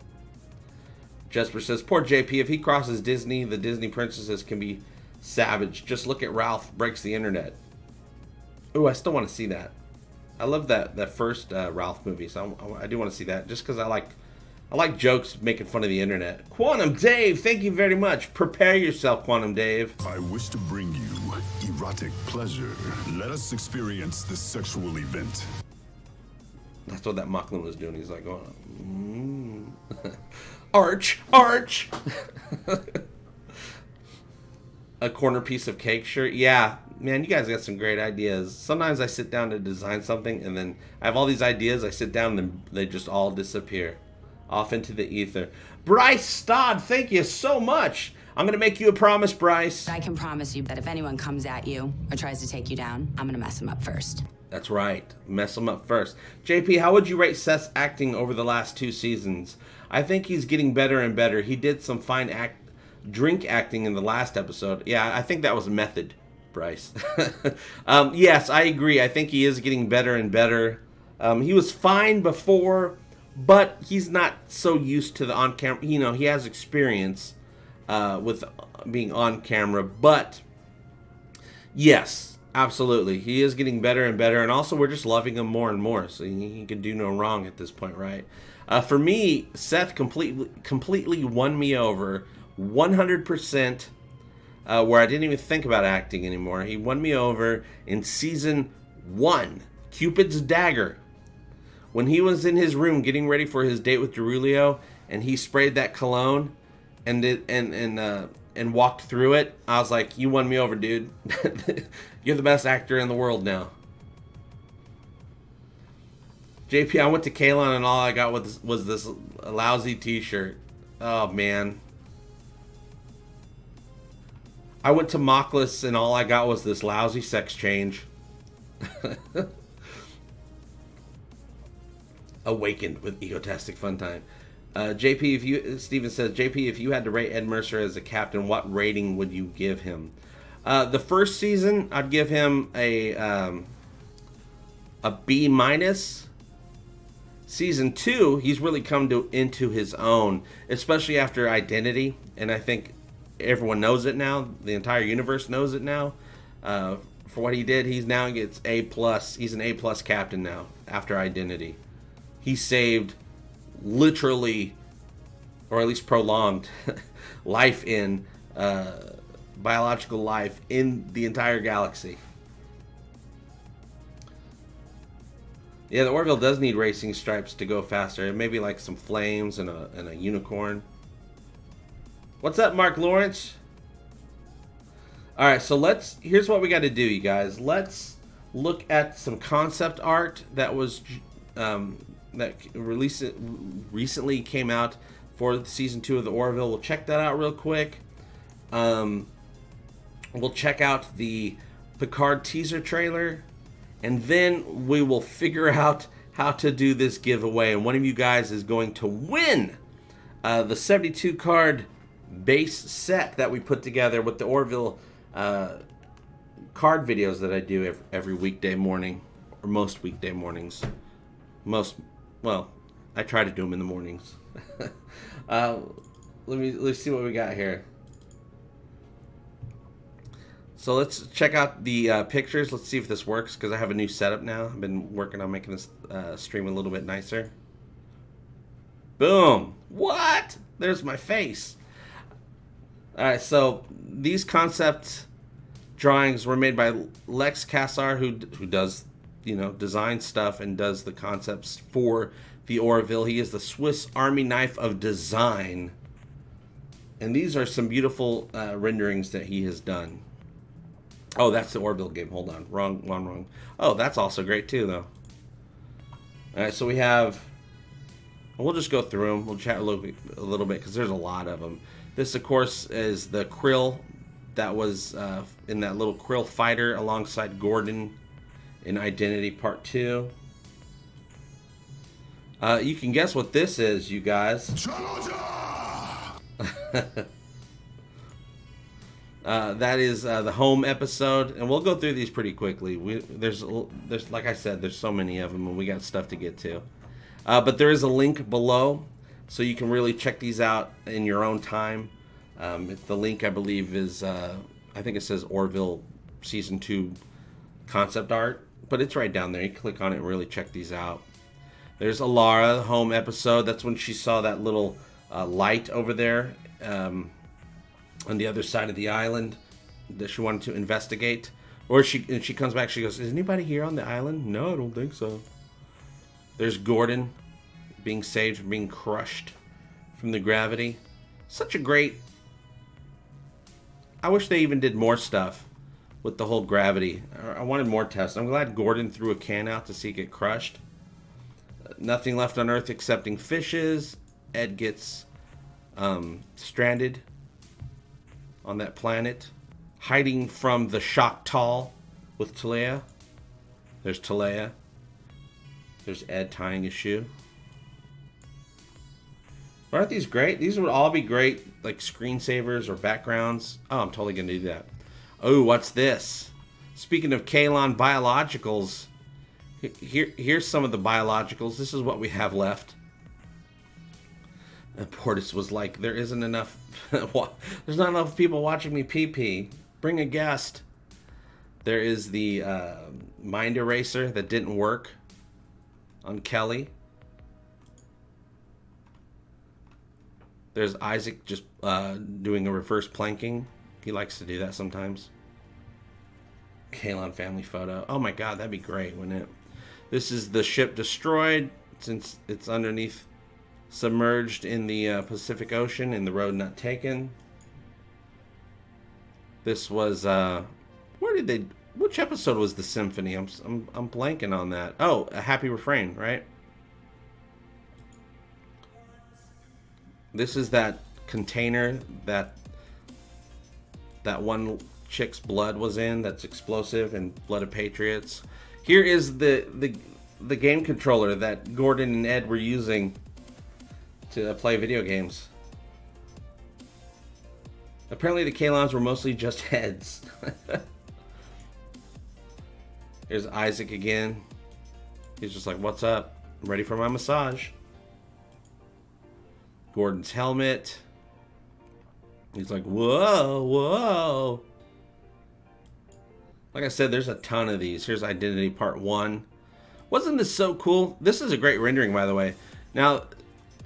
Jesper says, poor JP, if he crosses Disney, the Disney princesses can be savage. Just look at Ralph breaks the internet. Ooh, I still want to see that. I love that first Ralph movie, so I do want to see that, just because I like jokes making fun of the internet. Quantum Dave, thank you very much. Prepare yourself, Quantum Dave.
I wish to bring you erotic pleasure. Let us experience this sexual event.
That's what that Muckman was doing. He's like, oh, Arch. A corner piece of cake shirt. Yeah, man, you guys got some great ideas. Sometimes I sit down to design something, and then I have all these ideas. I sit down, and then they just all disappear off into the ether. Bryce Stodd, thank you so much. I'm going to make you a promise, Bryce.
I can promise you that if anyone comes at you or tries to take you down, I'm going to mess them up first.
That's right. Mess them up first. JP, how would you rate Seth's acting over the last 2 seasons? I think he's getting better and better. He did some fine drink acting in the last episode. Yeah, I think that was method, Bryce. Yes, I agree. I think he is getting better and better. He was fine before, but he's not so used to the on-camera. You know, he has experience with being on camera, but yes, absolutely. He is getting better and better, and also we're just loving him more and more, so he can do no wrong at this point, right? For me, Seth completely won me over 100%, where I didn't even think about acting anymore. He won me over in season 1, Cupid's Dagger. When he was in his room getting ready for his date with Derulio, and he sprayed that cologne and walked through it, I was like, you won me over, dude. You're the best actor in the world now. JP, I went to Kalon and all I got was this lousy t-shirt. Oh, man. I went to Mockless and all I got was this lousy sex change. Awakened with Egotastic FunTime. Steven says, JP, if you had to rate Ed Mercer as a captain, what rating would you give him? The first season, I'd give him a B-. Season 2, he's really come into his own, especially after Identity, and I think everyone knows it now. The entire universe knows it now. For what he did, he's now gets A+. He's an A+ captain now after Identity. He saved literally, or at least prolonged, life in biological life in the entire galaxy. Yeah, the Orville does need racing stripes to go faster. Maybe like some flames and a unicorn. What's up, Mark Lawrence? All right, so here's what we got to do, you guys. Let's look at some concept art that was that recently came out for season 2 of the Orville. We'll check that out real quick. We'll check out the Picard teaser trailer, and then we will figure out how to do this giveaway. And one of you guys is going to win the 72 card base set that we put together with the Orville card videos that I do every weekday morning, or most weekday mornings. Well, I try to do them in the mornings. Let's see what we got here. So let's check out the pictures. Let's see if this works, because I have a new setup now. I've been working on making this stream a little bit nicer. Boom! What? There's my face. Alright, so these concept drawings were made by Lex Kassar, who does, you know, design stuff and does the concepts for the Orville. He is the Swiss Army knife of design. And these are some beautiful renderings that he has done. Oh, that's the Orville game. Hold on. Wrong. Oh, that's also great too, though. Alright, so we have... We'll just go through them. We'll chat a little bit, because there's a lot of them. This, of course, is the Krill that was in that little Krill fighter alongside Jordon in Identity Part 2. You can guess what this is, you guys. That is the home episode, and we'll go through these pretty quickly. There's like I said, there's so many of them, and we got stuff to get to. But there is a link below, so you can really check these out in your own time. The link, I believe, is I think it says Orville Season 2 concept art, but it's right down there. You click on it and really check these out. There's Alara, home episode. That's when she saw that little light over there on the other side of the island that she wanted to investigate. Or she comes back, she goes, is anybody here on the island? No, I don't think so. There's Jordon being saved from being crushed from the gravity. Such a great... I wish they even did more stuff with the whole gravity. I wanted more tests. I'm glad Jordon threw a can out to see it get crushed. Nothing left on Earth excepting fishes. Ed gets stranded on that planet, hiding from the shock Tall with Talea. There's Talea. There's Ed tying his shoe. Aren't these great? These would all be great, like screensavers or backgrounds. Oh, I'm totally gonna do that. Oh, what's this? Speaking of Kalon biologicals, here's some of the biologicals. This is what we have left. And Portis was like, there isn't enough. There's not enough people watching me pee. Bring a guest. There is the mind eraser that didn't work on Kelly. There's Isaac just doing a reverse planking. He likes to do that sometimes. Kalon family photo. Oh my god, that'd be great, wouldn't it? This is the ship destroyed, since it's underneath, submerged in the Pacific Ocean, in the road not taken. This was which episode was the symphony? I'm blanking on that. Oh, A Happy Refrain, right? This is that container that one chick's blood was in, that's explosive, and Blood of Patriots. Here is the game controller that Jordon and Ed were using to play video games. Apparently the Kalons were mostly just heads. Here's Isaac again. He's just like, what's up? I'm ready for my massage. Gordon's helmet. He's like, whoa, whoa. Like I said, there's a ton of these. Here's Identity Part 1. Wasn't this so cool? This is a great rendering, by the way. Now,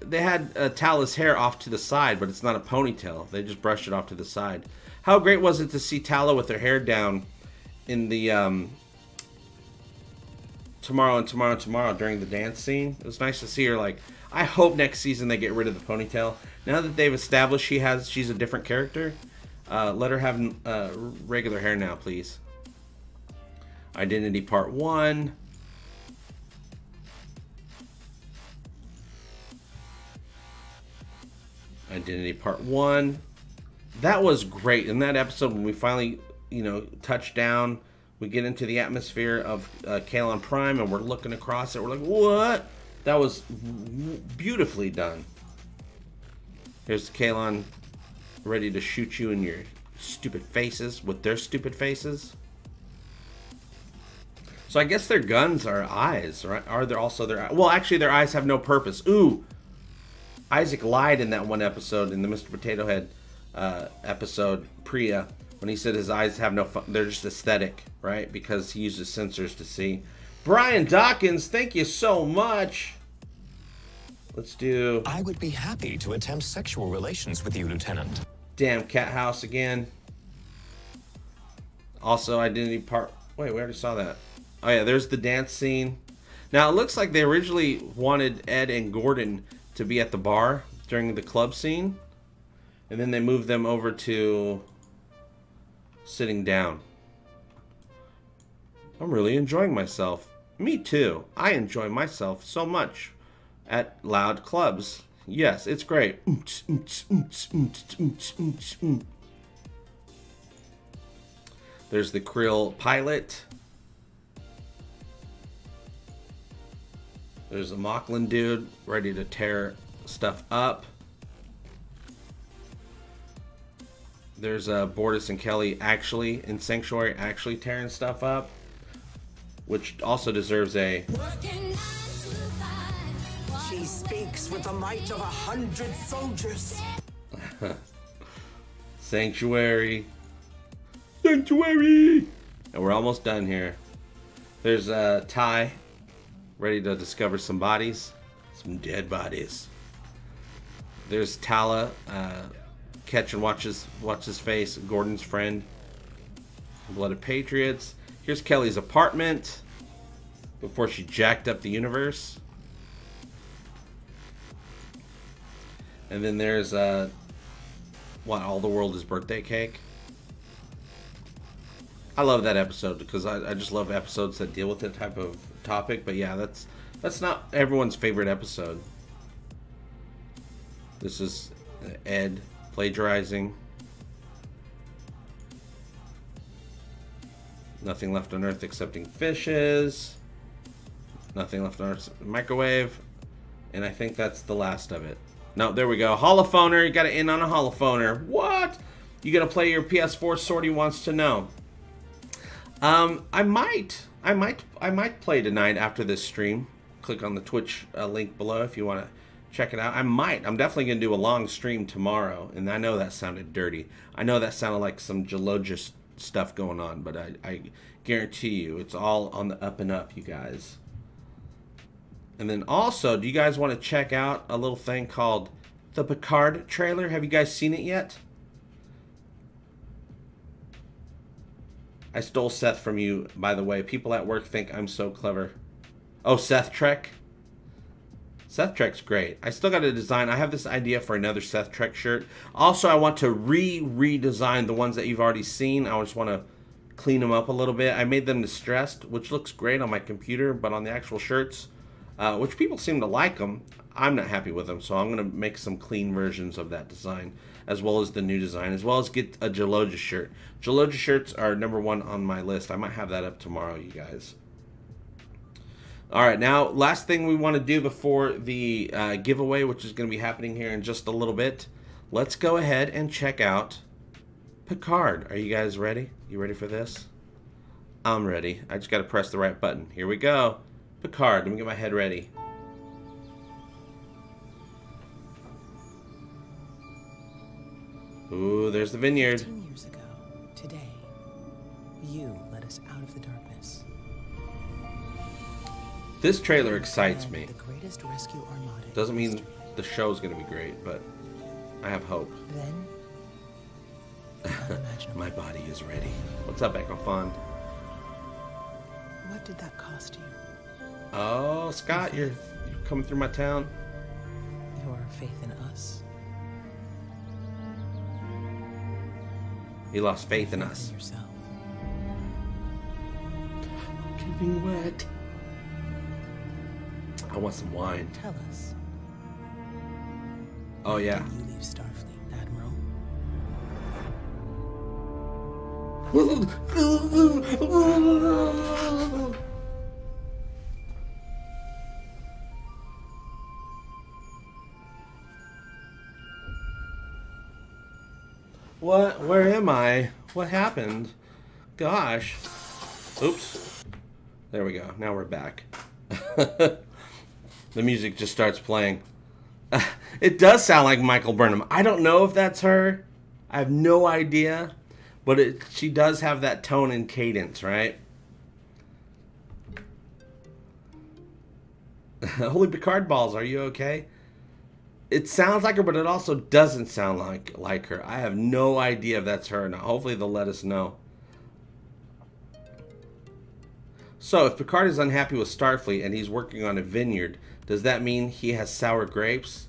they had Tala's hair off to the side, but it's not a ponytail. They just brushed it off to the side. How great was it to see Tala with her hair down in the tomorrow and tomorrow and tomorrow during the dance scene? It was nice to see her. Like, I hope next season they get rid of the ponytail. Now that they've established she's a different character, let her have regular hair now, please. Identity Part 1. Identity Part 1. That was great. In that episode, when we finally, you know, touch down, we get into the atmosphere of Kalon Prime, and we're looking across it. We're like, what? That was beautifully done. Here's Kalon ready to shoot you in your stupid faces with their stupid faces. So I guess their guns are eyes, right? Are there also their eyes? Well, actually, their eyes have no purpose. Ooh. Isaac lied in that one episode, in the Mr. Potato Head episode, Priya, when he said his eyes have no fun. They're just aesthetic, right? Because he uses sensors to see. Brian Dawkins, thank you so much. Let's do...
I would be happy to attempt sexual relations with you, Lieutenant.
Damn Cat House again. Also, Identity Part... Wait, we already saw that. Oh yeah, there's the dance scene. Now, it looks like they originally wanted Ed and Gordon to be at the bar during the club scene. And then they moved them over to sitting down. I'm really enjoying myself. Me too. I enjoy myself so much at loud clubs. Yes, it's great. There's the Krill pilot. There's a Mocklin dude ready to tear stuff up. There's Bortus and Kelly actually in Sanctuary actually tearing stuff up, which also deserves a...
She speaks with the might of 100 soldiers.
Sanctuary. Sanctuary! And we're almost done here. There's Ty, ready to discover some bodies. Some dead bodies. There's Tala, catch and watch his face. Gordon's friend. Blooded Patriots. Here's Kelly's apartment before she jacked up the universe. And then there's what, All the World is Birthday Cake. I love that episode because I just love episodes that deal with that type of topic. But yeah, that's not everyone's favorite episode. This is Ed plagiarizing. Nothing left on Earth excepting fishes. Nothing left on Earth microwave. And I think that's the last of it. No, there we go. Holophoner. You got to end on a holophoner. What? You got to play your PS4. Sorty wants to know. I might play tonight after this stream. Click on the Twitch link below if you want to check it out. I'm definitely going to do a long stream tomorrow. And I know that sounded dirty. I know that sounded like some Geologist stuff going on. But I guarantee you it's all on the up and up, you guys. And then also, do you guys want to check out a little thing called the Picard trailer? Have you guys seen it yet? I stole Seth from you, by the way. People at work think I'm so clever. Oh, Seth Trek? Seth Trek's great. I still got to design. I have this idea for another Seth Trek shirt. Also, I want to redesign the ones that you've already seen. I just want to clean them up a little bit. I made them distressed, which looks great on my computer, but on the actual shirts, which people seem to like them, I'm not happy with them. So I'm going to make some clean versions of that design, as well as the new design, as well as get a Geologist shirt. Geologist shirts are #1 on my list. I might have that up tomorrow, you guys. All right, now, last thing we want to do before the giveaway, which is going to be happening here in just a little bit. Let's go ahead and check out Picard. Are you guys ready? You ready for this? I'm ready. I just got to press the right button. Here we go. Picard. Let me get my head ready. Ooh, there's the vineyard.
15 years ago, today, you led us out of the darkness.
This trailer excites me.
The greatest rescue armada.
Doesn't mean the show's gonna be great, but I have hope.
Then,
my body is ready. What's up, Echo Fond?
what did that cost you?
Oh, Scott, you're coming through my town.
Your faith in us.
You lost faith in us.
In yourself.
Getting wet. I want some wine.
Tell us.
Oh yeah.
Did you leave Starfleet, Admiral?
What? Where am I? What happened? Gosh. Oops. There we go. Now we're back. The music just starts playing. It does sound like Michael Burnham. I don't know if that's her. I have no idea. But she does have that tone and cadence, right? Holy Picard balls, are you okay? It sounds like her, but it also doesn't sound like her. I have no idea if that's her. Now, hopefully they'll let us know. So, if Picard is unhappy with Starfleet and he's working on a vineyard, does that mean he has sour grapes?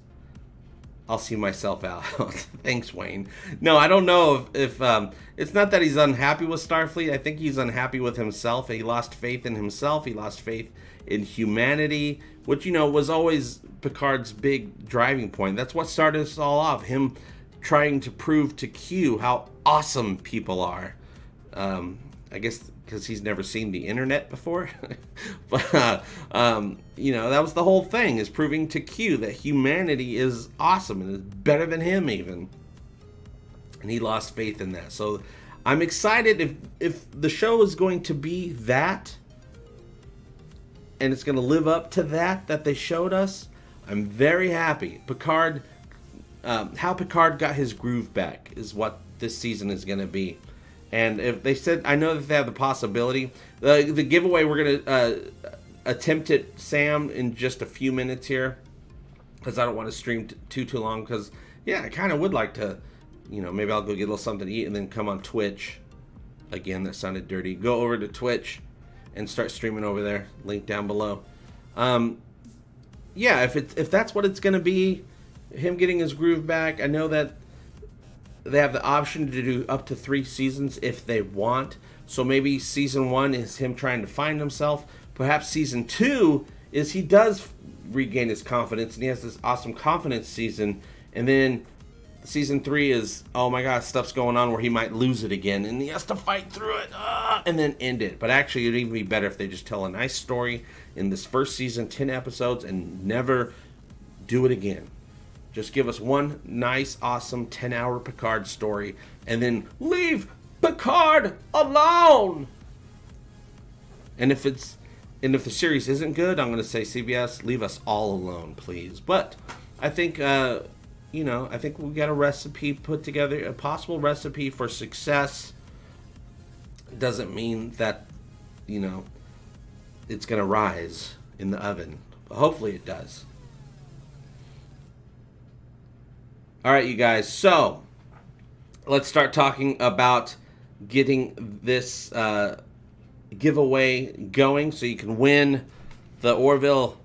I'll see myself out. Thanks, Wayne. No, I don't know if it's not that he's unhappy with Starfleet. I think he's unhappy with himself. He lost faith in himself. He lost faith in humanity, which, you know, was always Picard's big driving point. That's what started us all off. Him trying to prove to Q how awesome people are. I guess because he's never seen the internet before. But, you know, that was the whole thing, is proving to Q that humanity is awesome and is better than him even. And he lost faith in that. So I'm excited if the show is going to be that, and it's going to live up to that they showed us. I'm very happy. Picard, how Picard got his groove back is what this season is going to be. And if they said, I know that they have the possibility. The giveaway, we're going to attempt it, Sam, in just a few minutes here. Because I don't want to stream too long. Because, yeah, I kind of would like to, you know, maybe I'll go get a little something to eat and then come on Twitch. Again, that sounded dirty. Go over to Twitch and start streaming over there. Link down below. Yeah, if that's what it's going to be, him getting his groove back. I know that they have the option to do up to 3 seasons if they want. So maybe season 1 is him trying to find himself. Perhaps season 2 is he does regain his confidence and he has this awesome confidence season. And then season 3 is, oh my god, stuff's going on where he might lose it again and he has to fight through it and then end it. But actually, it'd even be better if they just tell a nice story in this first season, 10 episodes, and never do it again. Just give us one nice, awesome 10-hour Picard story, and then leave Picard alone. And if the series isn't good, I'm going to say, CBS, leave us all alone, please. But I think, you know, I think we got a recipe put together, a possible recipe for success. Doesn't mean that, you know, it's going to rise in the oven. But hopefully it does. All right, you guys, so let's start talking about getting this giveaway going so you can win the Orville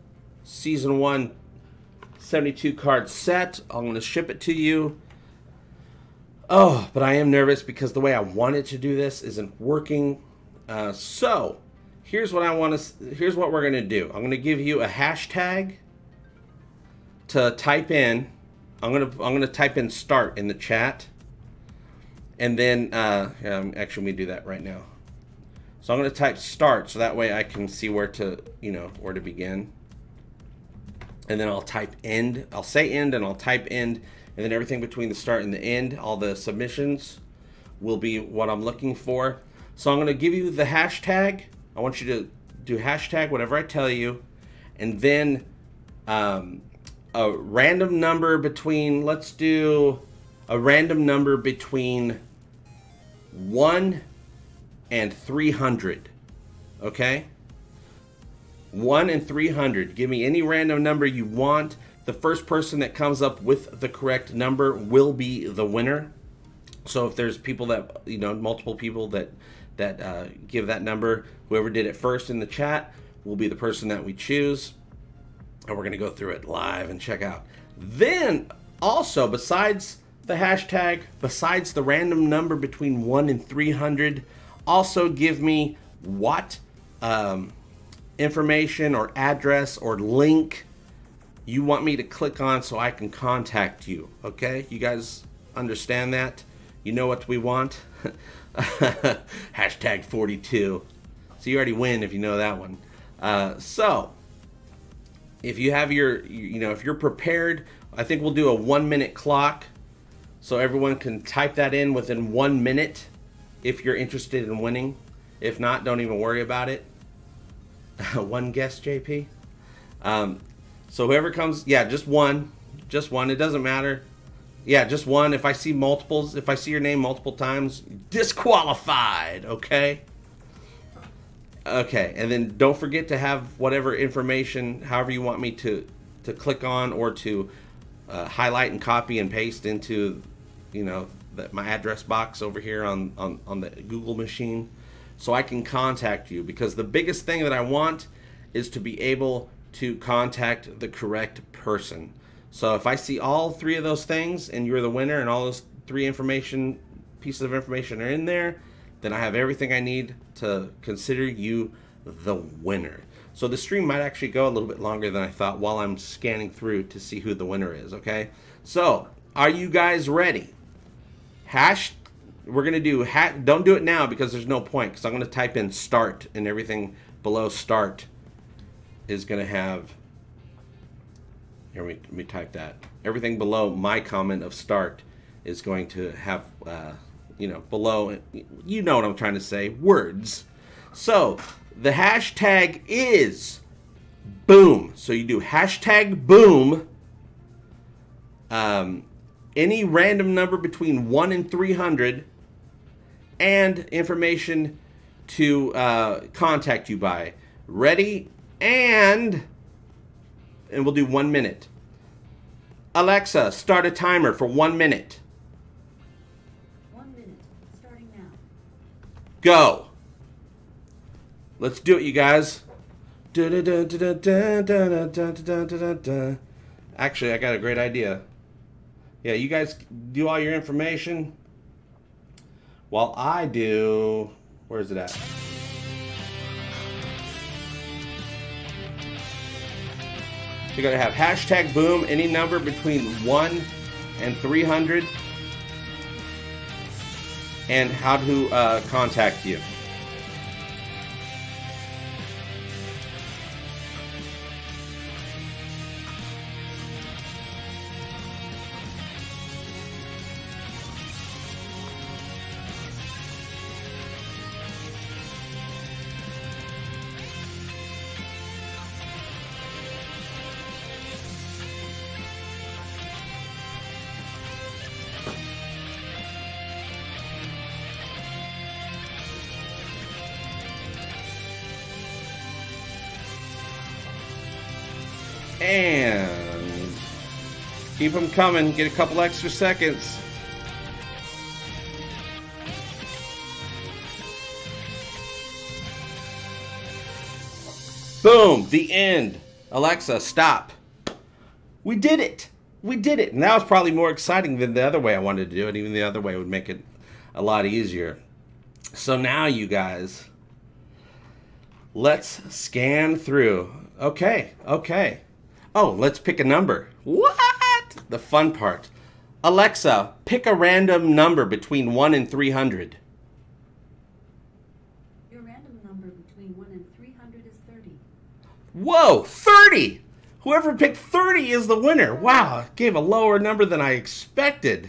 Season 1 72 card set. I'm going to ship it to you. Oh, but I am nervous because the way I wanted to do this isn't working. So here's what here's what we're going to do. I'm going to give you a hashtag to type in. I'm gonna type in start in the chat, and then actually let me do that right now. So I'm gonna type start so that way I can see where to begin, and then I'll type end. I'll say end and I'll type end, and then everything between the start and the end, all the submissions, will be what I'm looking for. So I'm gonna give you the hashtag. I want you to do hashtag whatever I tell you, and then a random number between, let's do a random number between 1 and 300. Okay? 1 and 300. Give me any random number you want. The first person that comes up with the correct number will be the winner. So if there's people that, you know, multiple people that give that number, whoever did it first in the chat will be the person that we choose. And we're going to go through it live and check out. Then, also, besides the hashtag, besides the random number between 1 and 300, also give me what information or address or link you want me to click on so I can contact you. Okay? You guys understand that? You know what we want? Hashtag 42. So you already win if you know that one. So, if you have your, you know, if you're prepared, I think we'll do a 1-minute clock so everyone can type that in within 1 minute if you're interested in winning. If not, don't even worry about it. One guess, JP? So whoever comes, yeah, just one. Just one. It doesn't matter. Yeah, just one. If I see multiples, if I see your name multiple times, disqualified, okay? Okay, and then don't forget to have whatever information, however you want me to click on or to highlight and copy and paste into, you know, my address box over here on the Google machine, so I can contact you. Because the biggest thing that I want is to be able to contact the correct person. So if I see all 3 of those things and you're the winner and all those 3 pieces of information are in there, then I have everything I need to consider you the winner. So the stream might actually go a little bit longer than I thought while I'm scanning through to see who the winner is, okay? So, are you guys ready? We're going to do, don't do it now because there's no point, because I'm going to type in start, and everything below start is going to have, here, let me type that. Everything below my comment of start is going to have, you know, below, you know what I'm trying to say, words. So, the hashtag is boom. So you do hashtag boom. Any random number between 1 and 300, and information to contact you by. Ready? And we'll do 1 minute. Alexa, start a timer for 1 minute.
1 minute, starting now.
Go. Let's do it, you guys. Actually, I got a great idea. Yeah, you guys do all your information while I do... Where's it at? You're going to have hashtag boom, any number between 1 and 300, and how to contact you. And keep them coming. Get a couple extra seconds. Boom. The end. Alexa, stop. We did it. We did it. And that was probably more exciting than the other way I wanted to do it. Even the other way would make it a lot easier. So now, you guys, let's scan through. Okay. Okay. Oh, let's pick a number. What? The fun part. Alexa, pick a random number between 1 and 300.
Your random number between 1 and 300 is 30.
Whoa, 30! Whoever picked 30 is the winner. Wow, gave a lower number than I expected.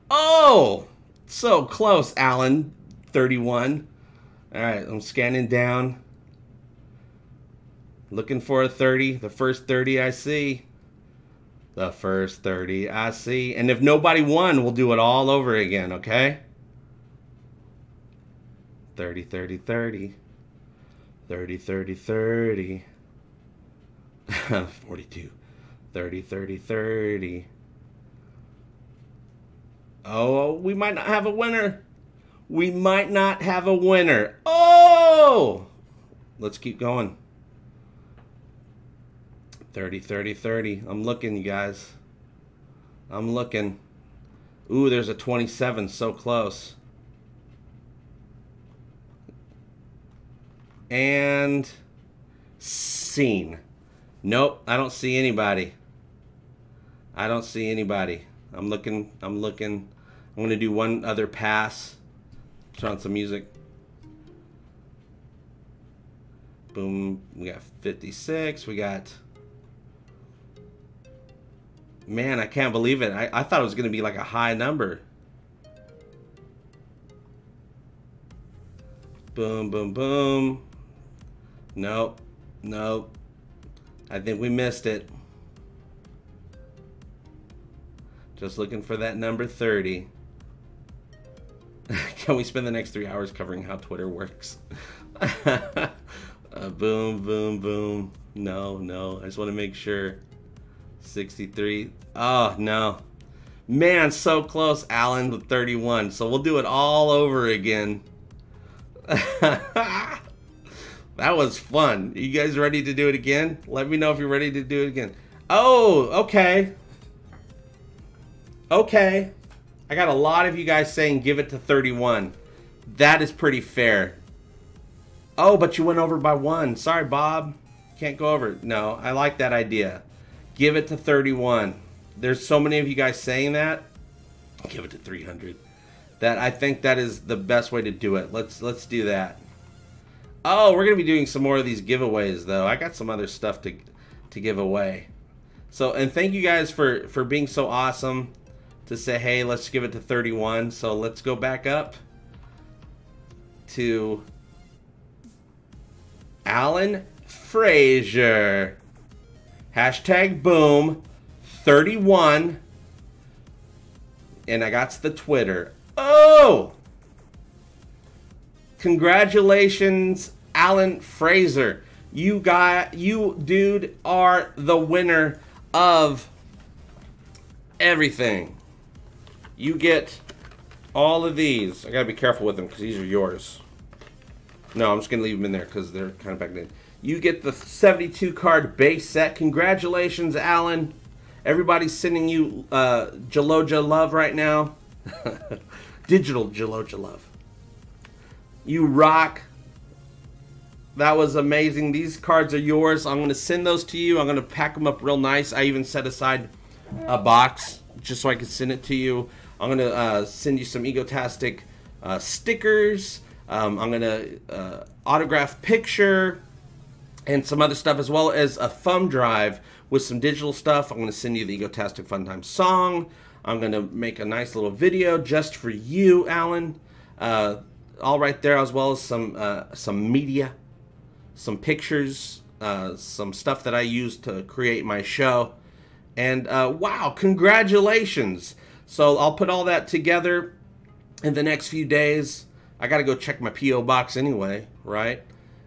Oh, so close, Alan. 31. All right, I'm scanning down. Looking for a 30, the first 30 I see. The first 30, I see. And if nobody won, we'll do it all over again, okay? 30, 30, 30. 30, 30, 30. 42. 30, 30, 30. Oh, we might not have a winner. We might not have a winner. Oh! Let's keep going. 30, 30, 30. I'm looking, you guys. I'm looking. Ooh, there's a 27. So close. And scene. Nope, I don't see anybody. I don't see anybody. I'm looking. I'm looking. I'm going to do one other pass. Turn on some music. Boom. We got 56. We got... Man, I can't believe it. I thought it was going to be like a high number. Boom, boom, boom. Nope. Nope. I think we missed it. Just looking for that number 30. Can we spend the next 3 hours covering how Twitter works? Boom, boom, boom. No, no. I just want to make sure. 63. Oh, no. Man, so close, Alan, with 31. So we'll do it all over again. That was fun. You guys ready to do it again? Let me know if you're ready to do it again. Oh, okay. Okay. I got a lot of you guys saying give it to 31. That is pretty fair. Oh, but you went over by 1. Sorry, Bob. Can't go over. No, I like that idea. Give it to 31. There's so many of you guys saying that. Give it to 300. That I think that is the best way to do it. Let's do that. Oh, we're gonna be doing some more of these giveaways though. I got some other stuff to give away. So, and thank you guys for being so awesome to say, hey, let's give it to 31. So let's go back up to Alan Frazier. Hashtag boom 31. And I got the Twitter. Oh! Congratulations, Alan Fraser. You dude are the winner of everything. You get all of these. I gotta be careful with them because these are yours. No, I'm just gonna leave them in there because they're kind of back in. You get the 72 card base set. Congratulations, Alan. Everybody's sending you Jaloja love right now. Digital Jaloja love. You rock. That was amazing. These cards are yours. I'm going to send those to you. I'm going to pack them up real nice. I even set aside a box just so I can send it to you. I'm going to send you some Egotastic stickers. I'm going to autograph picture and some other stuff, as well as a thumb drive with some digital stuff. I'm going to send you the Egotastic FunTimes song. I'm going to make a nice little video just for you, Alan. All right there, as well as some media, some pictures, some stuff that I use to create my show. And wow, congratulations. So I'll put all that together in the next few days. I got to go check my P.O. box anyway, right?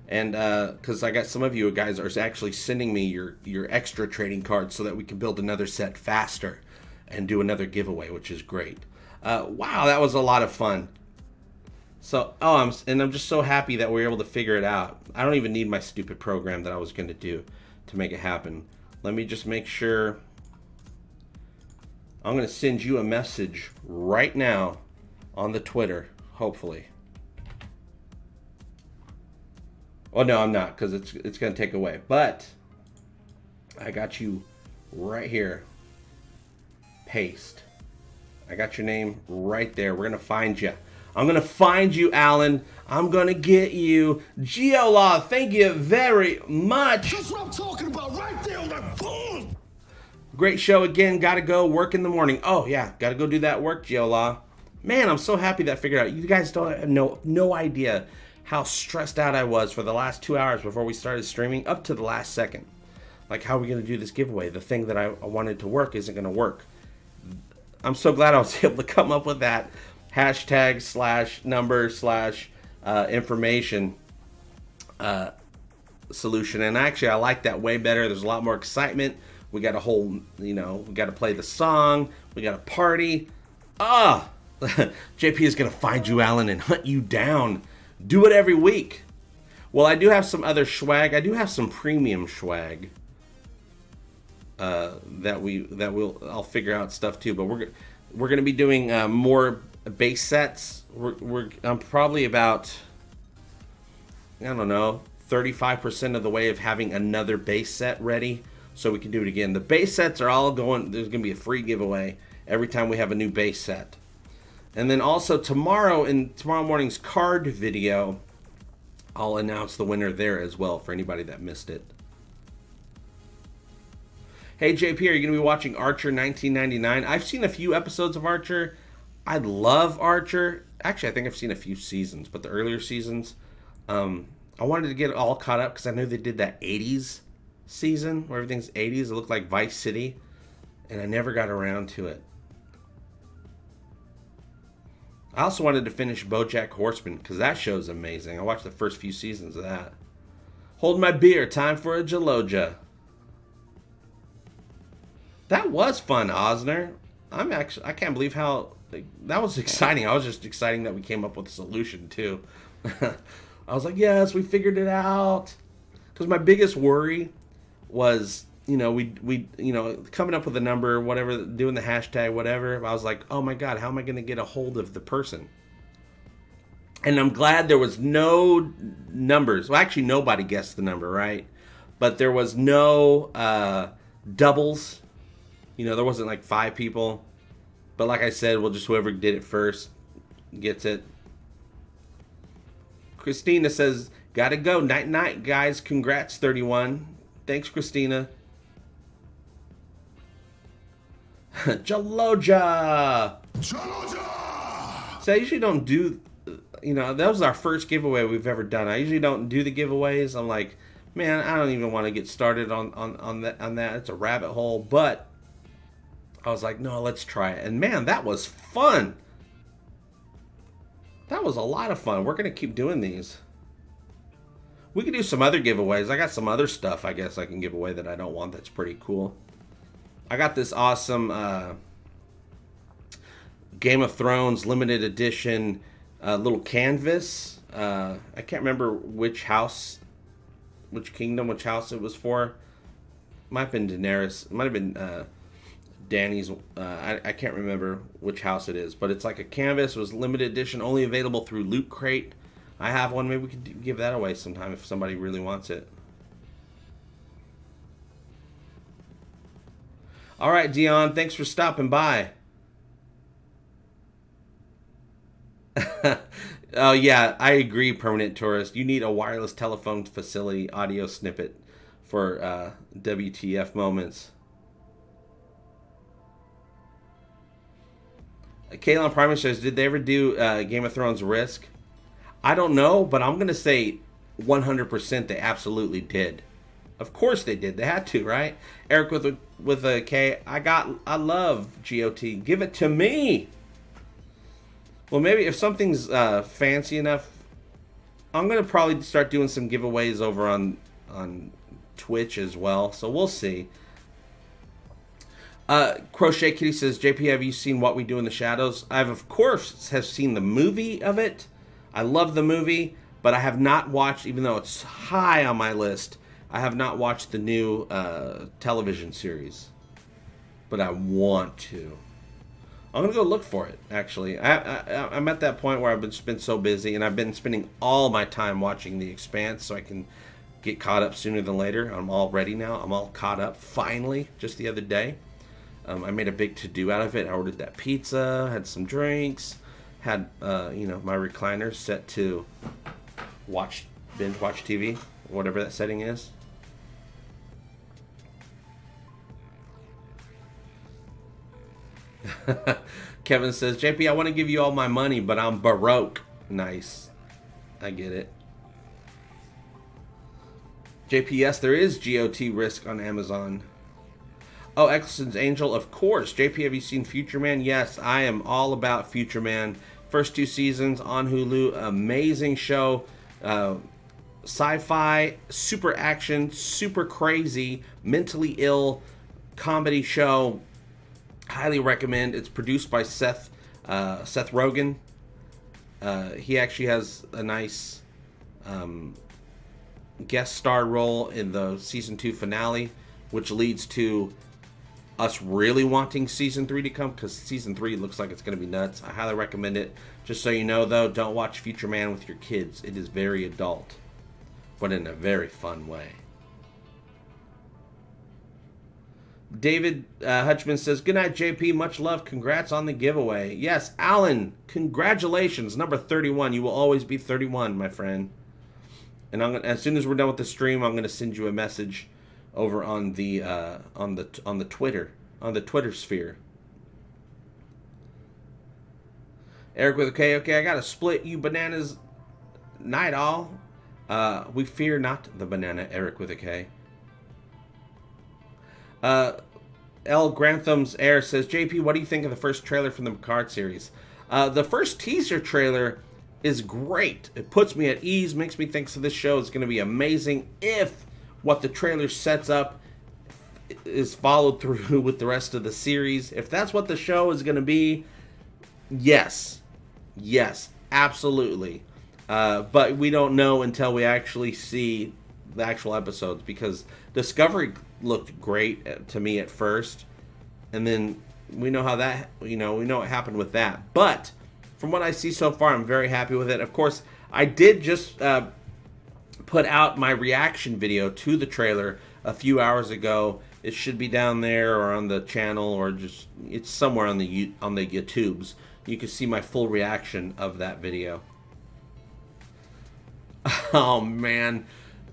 And because I got some of you guys are actually sending me your extra trading cards so that we can build another set faster and do another giveaway, which is great. Wow, that was a lot of fun. So, I'm just so happy that we were able to figure it out. I don't even need my stupid program that I was going to do to make it happen. Let me just make sure. I'm going to send you a message right now on the Twitter, hopefully. Oh, no, I'm not, because it's going to take away. But I got you right here. Paste. I got your name right there. We're going to find you. I'm going to find you, Alan. I'm going to get you. Geolaw, thank you very much.
That's what I'm talking about right there on that boom.
Great show again. Got to go work in the morning. Oh, yeah. Got to go do that work, Geolaw. Man, I'm so happy that I figured out. You guys don't have no idea how stressed out I was for the last 2 hours before we started streaming, up to the last second. Like, how are we going to do this giveaway? The thing that I wanted to work isn't going to work. I'm so glad I was able to come up with that hashtag / number / information solution. And actually, I like that way better. There's a lot more excitement. We got a whole, you know, we got to play the song. We got a party. JP is going to find you, Alan, and hunt you down. Do it every week. Well, I do have some other swag. I do have some premium swag I'll figure out stuff too. But we're going to be doing more base sets. I'm probably about, I don't know, 35% of the way of having another base set ready, so we can do it again. The base sets are all going. There's going to be a free giveaway every time we have a new base set. And then also tomorrow, in tomorrow morning's card video, I'll announce the winner there as well for anybody that missed it. Hey JP, are you going to be watching Archer 1999? I've seen a few episodes of Archer. I love Archer. Actually, I think I've seen a few seasons, but the earlier seasons, I wanted to get it all caught up because I know they did that 80s season where everything's 80s. It looked like Vice City, and I never got around to it. I also wanted to finish BoJack Horseman because that show's amazing. I watched the first few seasons of that. Hold my beer. Time for a Jaloja. That was fun, Osner. I can't believe how that was exciting. I was just exciting that we came up with a solution too. I was like, yes, we figured it out. Because my biggest worry was, you know, we coming up with a number, whatever, doing the hashtag, whatever. I was like, oh my God, how am I going to get a hold of the person? And I'm glad there was no numbers. Well, actually, nobody guessed the number, right? But there was no doubles. You know, there wasn't like 5 people. But like I said, we'll just whoever did it first gets it. Christina says, gotta go. Night night, guys. Congrats, 31. Thanks, Christina. Jaloja! Jaloja! So I usually don't do, you know, that was our first giveaway we've ever done. I usually don't do the giveaways. I'm like, man, I don't even want to get started on that. It's a rabbit hole. But I was like, no, let's try it. And man, that was fun. That was a lot of fun. We're going to keep doing these. We could do some other giveaways. I got some other stuff I guess I can give away that I don't want that's pretty cool. I got this awesome Game of Thrones limited edition little canvas. I can't remember which house, which kingdom, which house it was for. Might have been Daenerys. It might have been Danny's. I can't remember which house it is, but it's like a canvas. It was limited edition, only available through Loot Crate. I have one. Maybe we could give that away sometime if somebody really wants it. All right, Dion. Thanks for stopping by. Oh yeah, I agree. Permanent tourist. You need a wireless telephone facility audio snippet for WTF moments. Kaylon Primer says, did they ever do Game of Thrones Risk? I don't know, but I'm going to say 100% they absolutely did. Of course they did. They had to, right? Eric with a K, I love GOT. Give it to me. Well, maybe if something's fancy enough, I'm going to probably start doing some giveaways over on Twitch as well. So we'll see. Crochet Kitty says, JP, have you seen What We Do in the Shadows? I've, of course, have seen the movie of it. I love the movie, but I have not watched, even though it's high on my list, I have not watched the new television series. But I want to. I'm going to go look for it, actually. I'm at that point where I've been so busy, and I've been spending all my time watching The Expanse so I can get caught up sooner than later. I'm all ready now. I'm all caught up, finally, just the other day. I made a big to-do out of it. I ordered that pizza, had some drinks, had you know, my recliner set to binge watch TV, whatever that setting is. Kevin says, JP, I want to give you all my money, but I'm Baroque. Nice. I get it. JP, yes, there is GOT Risk on Amazon. Oh, Eccleston's Angel, of course. JP, have you seen Future Man? Yes, I am all about Future Man. First 2 seasons on Hulu. Amazing show. Sci-fi, super action, super crazy, mentally ill comedy show. Highly recommend. It's produced by Seth Rogen. He actually has a nice guest star role in the season 2 finale, which leads to us really wanting season 3 to come, because season 3 looks like it's going to be nuts. I highly recommend it. Just so you know, though, don't watch Future Man with your kids. It is very adult, but in a very fun way. David Hutchman says, good night, JP. Much love. Congrats on the giveaway. Yes, Alan, congratulations. Number 31. You will always be 31, my friend. And as soon as we're done with the stream, I'm going to send you a message over on the Twitter sphere. Eric with a K. Okay, I got to split you bananas. Night all. We fear not the banana. Eric with a K. L. Grantham's Air says, JP, what do you think of the first trailer from the Picard series? The first teaser trailer is great. It puts me at ease, makes me think so this show is going to be amazing if what the trailer sets up is followed through with the rest of the series. If that's what the show is going to be, yes, absolutely. But we don't know until we actually see the actual episodes, because Discovery looked great to me at first, and then we know how that, we know what happened with that. But from what I see so far, I'm very happy with it. Of course, I did just put out my reaction video to the trailer a few hours ago. It should be down there or on the channel, or just it's somewhere on the YouTubes. You can see my full reaction of that video. Oh man,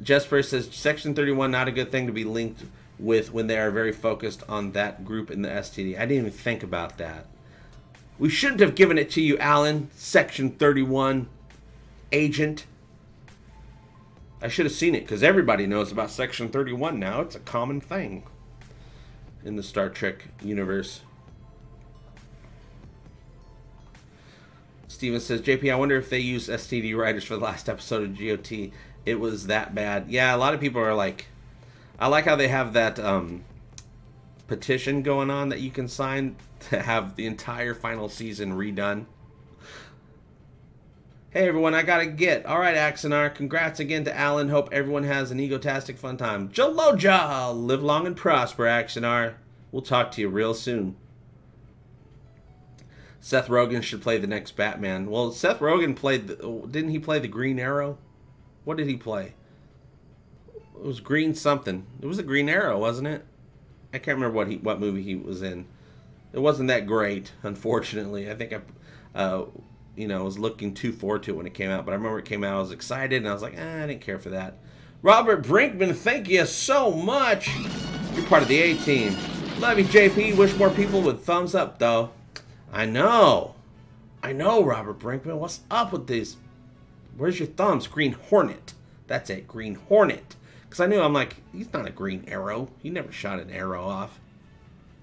Jesper says Section 31 not a good thing to be linked with when they are very focused on that group in the STD. I didn't even think about that. We shouldn't have given it to you, Alan. Section 31 agent. I should have seen it, because everybody knows about Section 31 now. It's a common thing in the Star Trek universe. Steven says, JP, I wonder if they used STD writers for the last episode of GOT. It was that bad. Yeah, a lot of people are like, I like how they have that petition going on that you can sign to have the entire final season redone. Hey everyone, I gotta get. Alright, Axonar, congrats again to Alan. Hope everyone has an egotastic fun time. Jaloja! Live long and prosper, Axonar. We'll talk to you real soon. Seth Rogen should play the next Batman. Well, Seth Rogen played, didn't he play the Green Arrow? What did he play? It was Green something. It was the Green Arrow, wasn't it? I can't remember what movie he was in. It wasn't that great, unfortunately. I think I was looking too forward to it when it came out. But I remember it came out, I was excited, and I was like, I didn't care for that. Robert Brinkman, thank you so much. You're part of the A-team. Love you, JP. Wish more people would thumbs up, though. I know, Robert Brinkman. What's up with these? Where's your thumbs? Green Hornet. That's it, Green Hornet. Because I knew, I'm like, he's not a Green Arrow. He never shot an arrow off.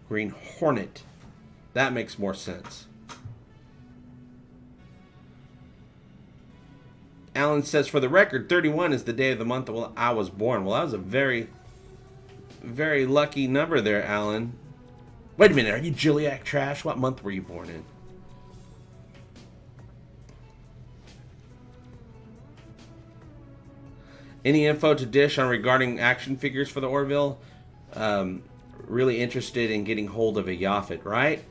Green Hornet. That makes more sense. Alan says, for the record, 31 is the day of the month that I was born. Well, that was a very, very lucky number there, Alan. Wait a minute, are you Jilliac Trash? What month were you born in? Any info to dish on regarding action figures for the Orville? Really interested in getting hold of a Yaphet, right?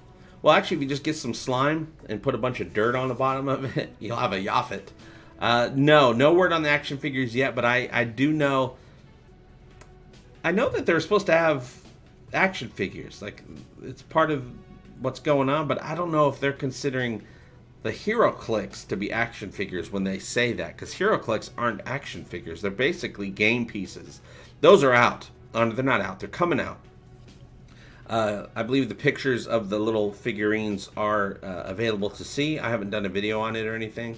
Well, actually, if you just get some slime and put a bunch of dirt on the bottom of it, you'll have a Yaphet. No word on the action figures yet, but I do know. I know that they're supposed to have action figures. Like, it's part of what's going on, but I don't know if they're considering the HeroClix to be action figures when they say that, because HeroClix aren't action figures. They're basically game pieces. Those are out. They're not out. They're coming out. I believe the pictures of the little figurines are available to see. I haven't done a video on it or anything.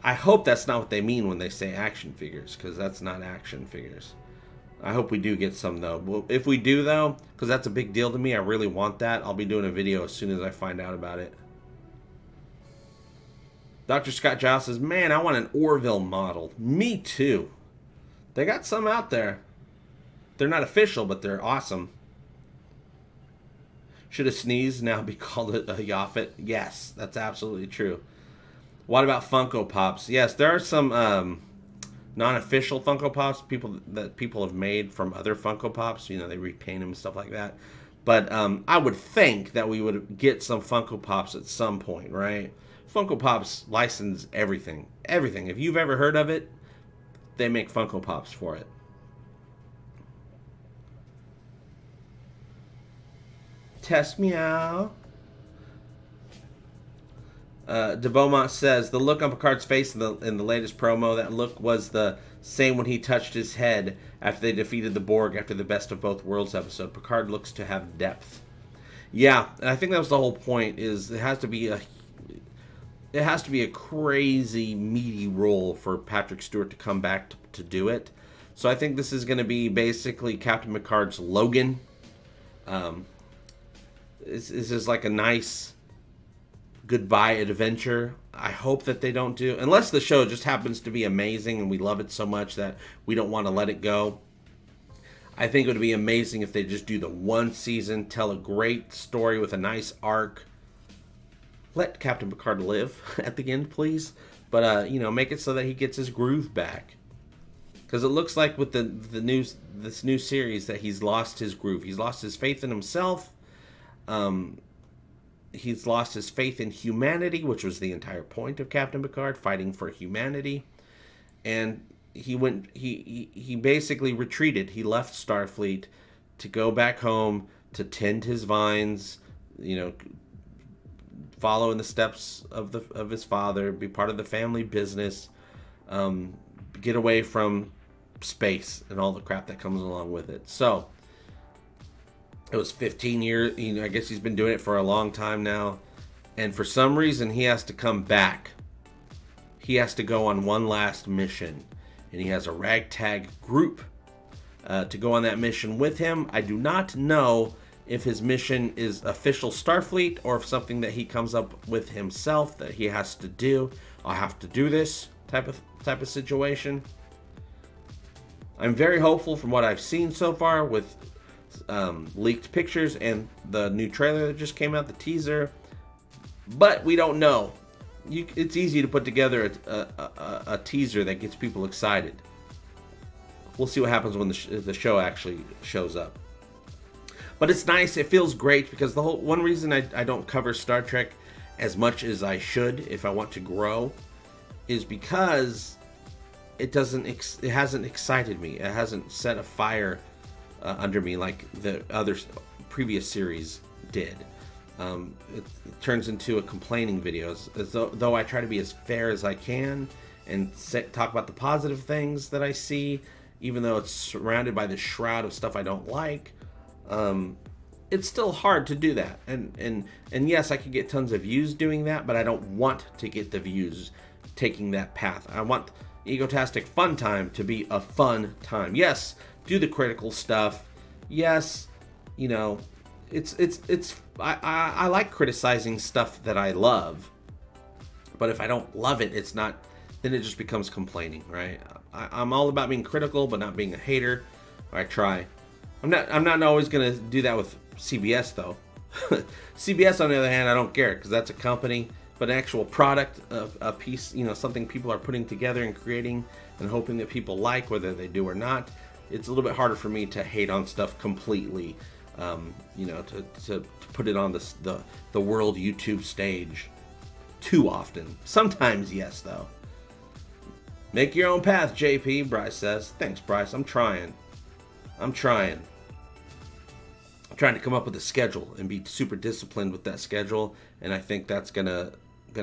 I hope that's not what they mean when they say action figures, because that's not action figures. I hope we do get some, though. Well, if we do, though, because that's a big deal to me, I really want that. I'll be doing a video as soon as I find out about it. Dr. Scott Giles says, man, I want an Orville model. Me too. They got some out there. They're not official, but they're awesome. Should a sneeze now be called a Yaphet? Yes, that's absolutely true. What about Funko Pops? Yes, there are some non-official Funko Pops that people have made from other Funko Pops. You know, they repaint them and stuff like that. But I would think that we would get some Funko Pops at some point, right? Funko Pops license everything. Everything. If you've ever heard of it, they make Funko Pops for it. Test meow. De Beaumont says, the look on Picard's face in the latest promo, that look was the same when he touched his head after they defeated the Borg after the Best of Both Worlds episode. Picard looks to have depth. Yeah, and I think that was the whole point, is it has to be a crazy meaty role for Patrick Stewart to come back to do it. So I think this is going to be basically Captain Picard's Logan. This is like a nice goodbye adventure. I hope that they don't do, unless the show just happens to be amazing and we love it so much that we don't want to let it go. I think it would be amazing if they just do the one season, tell a great story with a nice arc. Let Captain Picard live at the end, please. But you know, make it so that he gets his groove back. Because it looks like with this new series that he's lost his groove. He's lost his faith in himself. He's lost his faith in humanity, which was the entire point of Captain Picard, fighting for humanity. And he basically retreated. He left Starfleet to go back home to tend his vines, you know, follow in the steps of his father, be part of the family business, get away from space and all the crap that comes along with it. So it was 15 years, you know, I guess he's been doing it for a long time now, and for some reason he has to come back. He has to go on one last mission, and he has a ragtag group to go on that mission with him. I do not know if his mission is official Starfleet or if something that he comes up with himself that he has to do. I have to do this type of situation. I'm very hopeful from what I've seen so far with leaked pictures and the new trailer that just came out, the teaser. But we don't know. It's easy to put together a teaser that gets people excited. We'll see what happens when the show actually shows up. But it's nice. It feels great because one reason I don't cover Star Trek as much as I should if I want to grow is because it hasn't excited me. It hasn't set a fire under me like the other previous series did. It turns into a complaining video, as though I try to be as fair as I can and talk about the positive things that I see, even though it's surrounded by this shroud of stuff I don't like. It's still hard to do that, and yes, I could get tons of views doing that, but I don't want to get the views taking that path. I want Egotastic FunTime to be a fun time. Yes, do the critical stuff. Yes, you know, I like criticizing stuff that I love, but if I don't love it, it's not, then it just becomes complaining, right? I'm all about being critical, but not being a hater. I try. I'm not always gonna do that with CBS though. CBS, on the other hand, I don't care because that's a company, but an actual product, a piece, you know, something people are putting together and creating and hoping that people like, whether they do or not. It's a little bit harder for me to hate on stuff completely. You know, to put it on the world YouTube stage too often. Sometimes, yes, though. Make your own path, JP, Bryce says. Thanks, Bryce. I'm trying to come up with a schedule and be super disciplined with that schedule, and I think that's gonna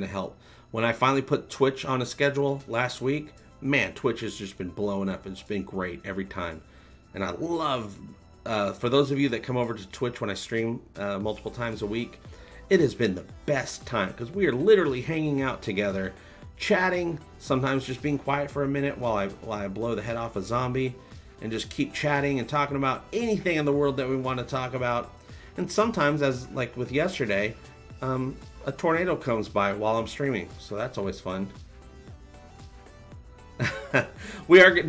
help. When I finally put Twitch on a schedule last week, man, Twitch has just been blowing up. It's been great every time, and I love. For those of you that come over to Twitch when I stream multiple times a week, it has been the best time because we are literally hanging out together, chatting, sometimes just being quiet for a minute while I blow the head off a zombie, and just keep chatting and talking about anything in the world that we want to talk about. And sometimes, as like with yesterday, a tornado comes by while I'm streaming, so that's always fun.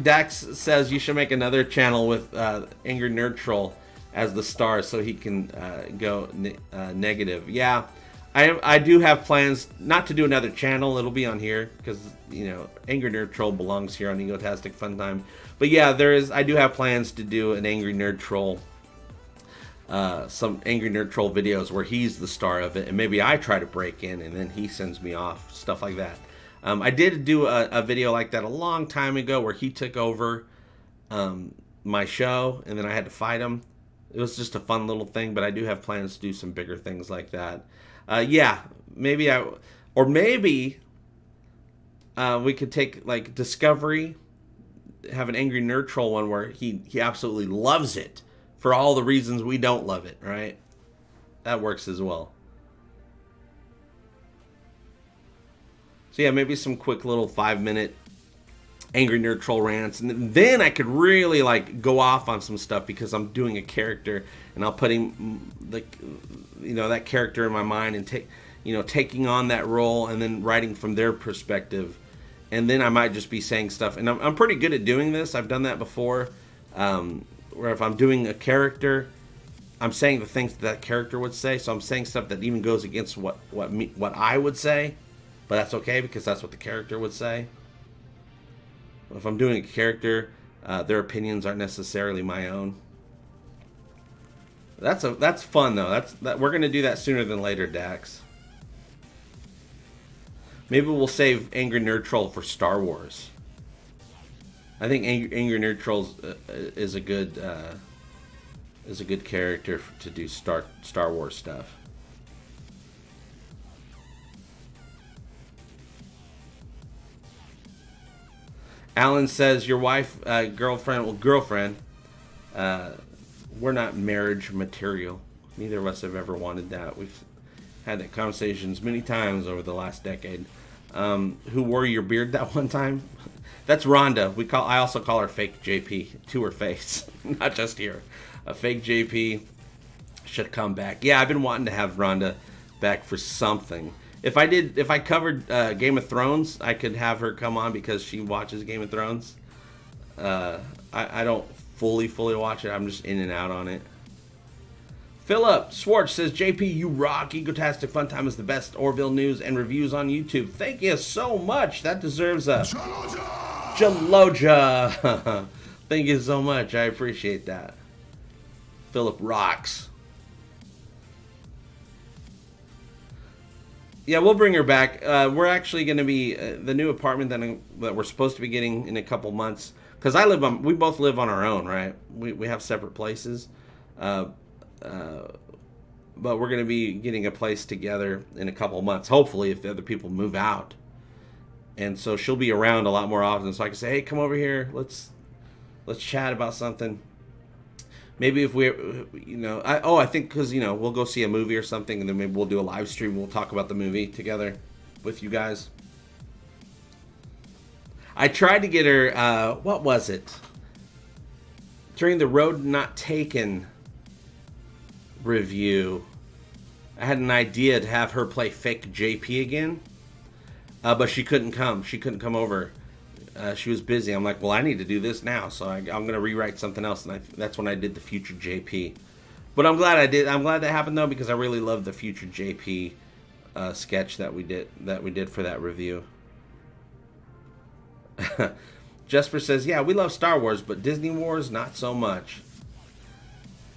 Dax says you should make another channel with Angry Nerd Troll as the star so he can go negative. Yeah, I do have plans not to do another channel. It'll be on here because, you know, Angry Nerd Troll belongs here on Egotastic FunTime. But yeah, I do have plans to do an Angry Nerd Troll, some Angry Nerd Troll videos where he's the star of it, and maybe I try to break in and then he sends me off, stuff like that. I did do a video like that a long time ago where he took over my show and then I had to fight him. It was just a fun little thing, but I do have plans to do some bigger things like that. Yeah, maybe we could take like Discovery, have an Angry Nerd Troll one where he absolutely loves it for all the reasons we don't love it, right? That works as well. So yeah, maybe some quick little 5-minute Angry Nerd Troll rants, and then I could really like go off on some stuff because I'm doing a character, and I'll put him, like, you know, that character in my mind and taking on that role and then writing from their perspective, and then I might just be saying stuff, and I'm pretty good at doing this. I've done that before, where if I'm doing a character, I'm saying the things that character would say, so I'm saying stuff that even goes against what I would say, but that's okay because that's what the character would say. If I'm doing a character, their opinions aren't necessarily my own. That's fun though. We're gonna do that sooner than later, Dax. Maybe we'll save Angry Nerd Troll for Star Wars. I think Angry Nerd Troll is a good character to do Star Wars stuff. Alan says your wife, girlfriend, we're not marriage material. Neither of us have ever wanted that. We've had that conversations many times over the last decade. Who wore your beard that one time? That's Rhonda. I also call her Fake JP to her face, not just here. A Fake JP should come back. Yeah, I've been wanting to have Rhonda back for something. If I covered Game of Thrones, I could have her come on because she watches Game of Thrones. I don't fully watch it. I'm just in and out on it. Philip Swartz says, JP, you rock. Egotastic FunTime is the best Orville news and reviews on YouTube. Thank you so much. That deserves a Jaloja. Thank you so much. I appreciate that. Philip rocks. Yeah, we'll bring her back. We're actually going to be the new apartment that we're supposed to be getting in a couple months. Because we both live on our own, right? We have separate places. But we're going to be getting a place together in a couple months, hopefully, if the other people move out. And so she'll be around a lot more often, so I can say, hey, come over here, let's chat about something. Maybe if we, I think because, we'll go see a movie or something, and then maybe we'll do a live stream. We'll talk about the movie together with you guys. I tried to get her, what was it? During the Road Not Taken review, I had an idea to have her play Fake JP again, but she couldn't come. She couldn't come over. She was busy. I'm like, well, I need to do this now, so I'm going to rewrite something else, and that's when I did the Future JP. But I'm glad I did. I'm glad that happened though, because I really love the Future JP sketch that we did for that review. Jesper says, yeah, we love Star Wars, but Disney Wars, not so much.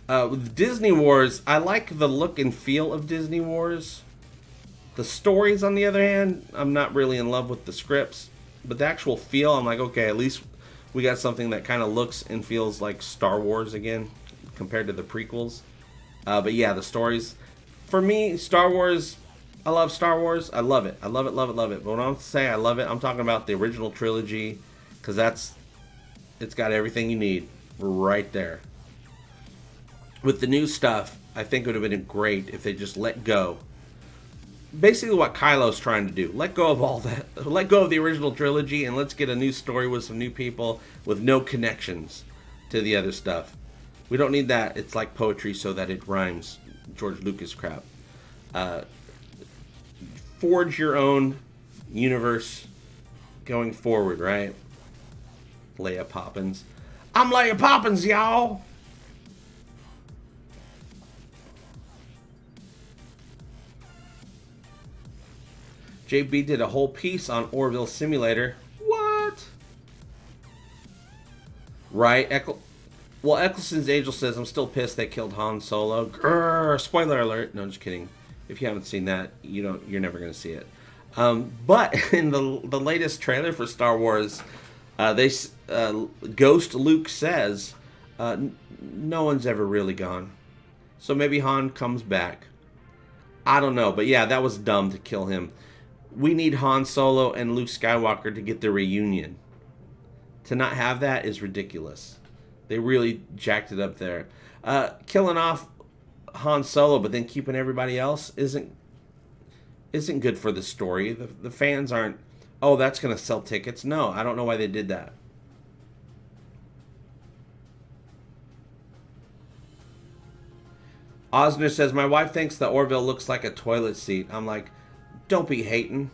With Disney Wars, I like the look and feel of Disney Wars. The stories, on the other hand, I'm not really in love with the scripts. But the actual feel, I'm like, okay, at least we got something that kind of looks and feels like Star Wars again, compared to the prequels. But yeah, the stories. For me, Star Wars, I love Star Wars. I love it. I love it, love it, love it. But when I'm saying I love it, I'm talking about the original trilogy, because it's got everything you need right there. With the new stuff, I think it would have been great if they just let go. basically what Kylo's trying to do. Let go of all that. Let go of the original trilogy and let's get a new story with some new people with no connections to the other stuff. We don't need that. It's like poetry so that it rhymes. George Lucas crap. Forge your own universe going forward, right? Leia Poppins. I'm Leia Poppins, y'all! JB did a whole piece on Orville Simulator. What? Right? Well, Eccleston's Angel says, I'm still pissed they killed Han Solo. Grrr, spoiler alert. No, I'm just kidding. If you haven't seen that, you're never going to see it. But in the latest trailer for Star Wars, Ghost Luke says, no one's ever really gone. So maybe Han comes back. I don't know, but yeah, that was dumb to kill him. We need Han Solo and Luke Skywalker to get the reunion. To not have that is ridiculous. They really jacked it up there. Killing off Han Solo, but then keeping everybody else isn't good for the story. The fans aren't, oh, that's going to sell tickets. No, I don't know why they did that. Osner says, my wife thinks the Orville looks like a toilet seat. I'm like, don't be hating.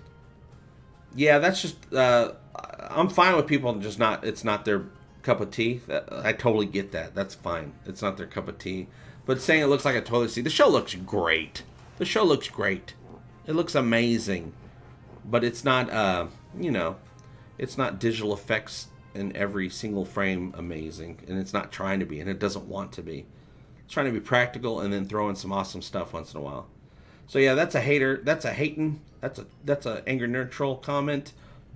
Yeah, that's just, I'm fine with people just not, it's not their cup of tea. I totally get that. That's fine. It's not their cup of tea. But saying it looks like a toilet seat, the show looks great. The show looks great. It looks amazing. But it's not, you know, it's not digital effects in every single frame amazing. And it's not trying to be, and it doesn't want to be. It's trying to be practical and then throw in some awesome stuff once in a while. So yeah, that's a hater. That's a hating. That's a anger neutral comment.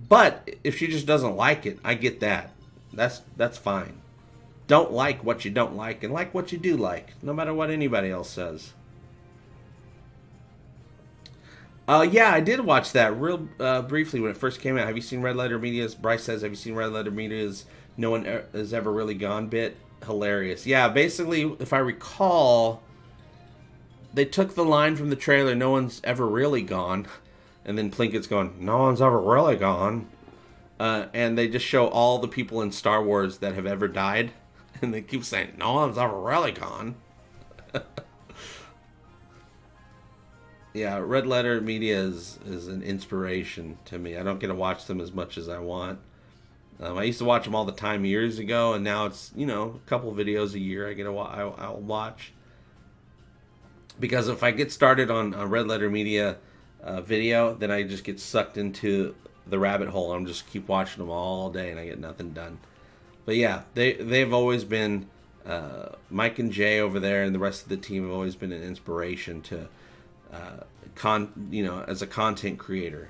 But if she just doesn't like it, I get that. That's fine. Don't like what you don't like and like what you do like, no matter what anybody else says. Yeah, I did watch that real briefly when it first came out. Have you seen Red Letter Media's? Bryce says, have you seen Red Letter Media's No One Has Ever Really Gone bit? Hilarious. Yeah, basically, if I recall, they took the line from the trailer, no one's ever really gone, and then Plinkett's going, no one's ever really gone. And they just show all the people in Star Wars that have ever died, and they keep saying, no one's ever really gone. Yeah, Red Letter Media is an inspiration to me. I don't get to watch them as much as I want. I used to watch them all the time years ago, and now it's, you know, a couple videos a year I'll watch. Because if I get started on a Red Letter Media video, then I just get sucked into the rabbit hole. I'm just keep watching them all day, and I get nothing done. But yeah, they've always been, Mike and Jay over there and the rest of the team have always been an inspiration to, you know, as a content creator.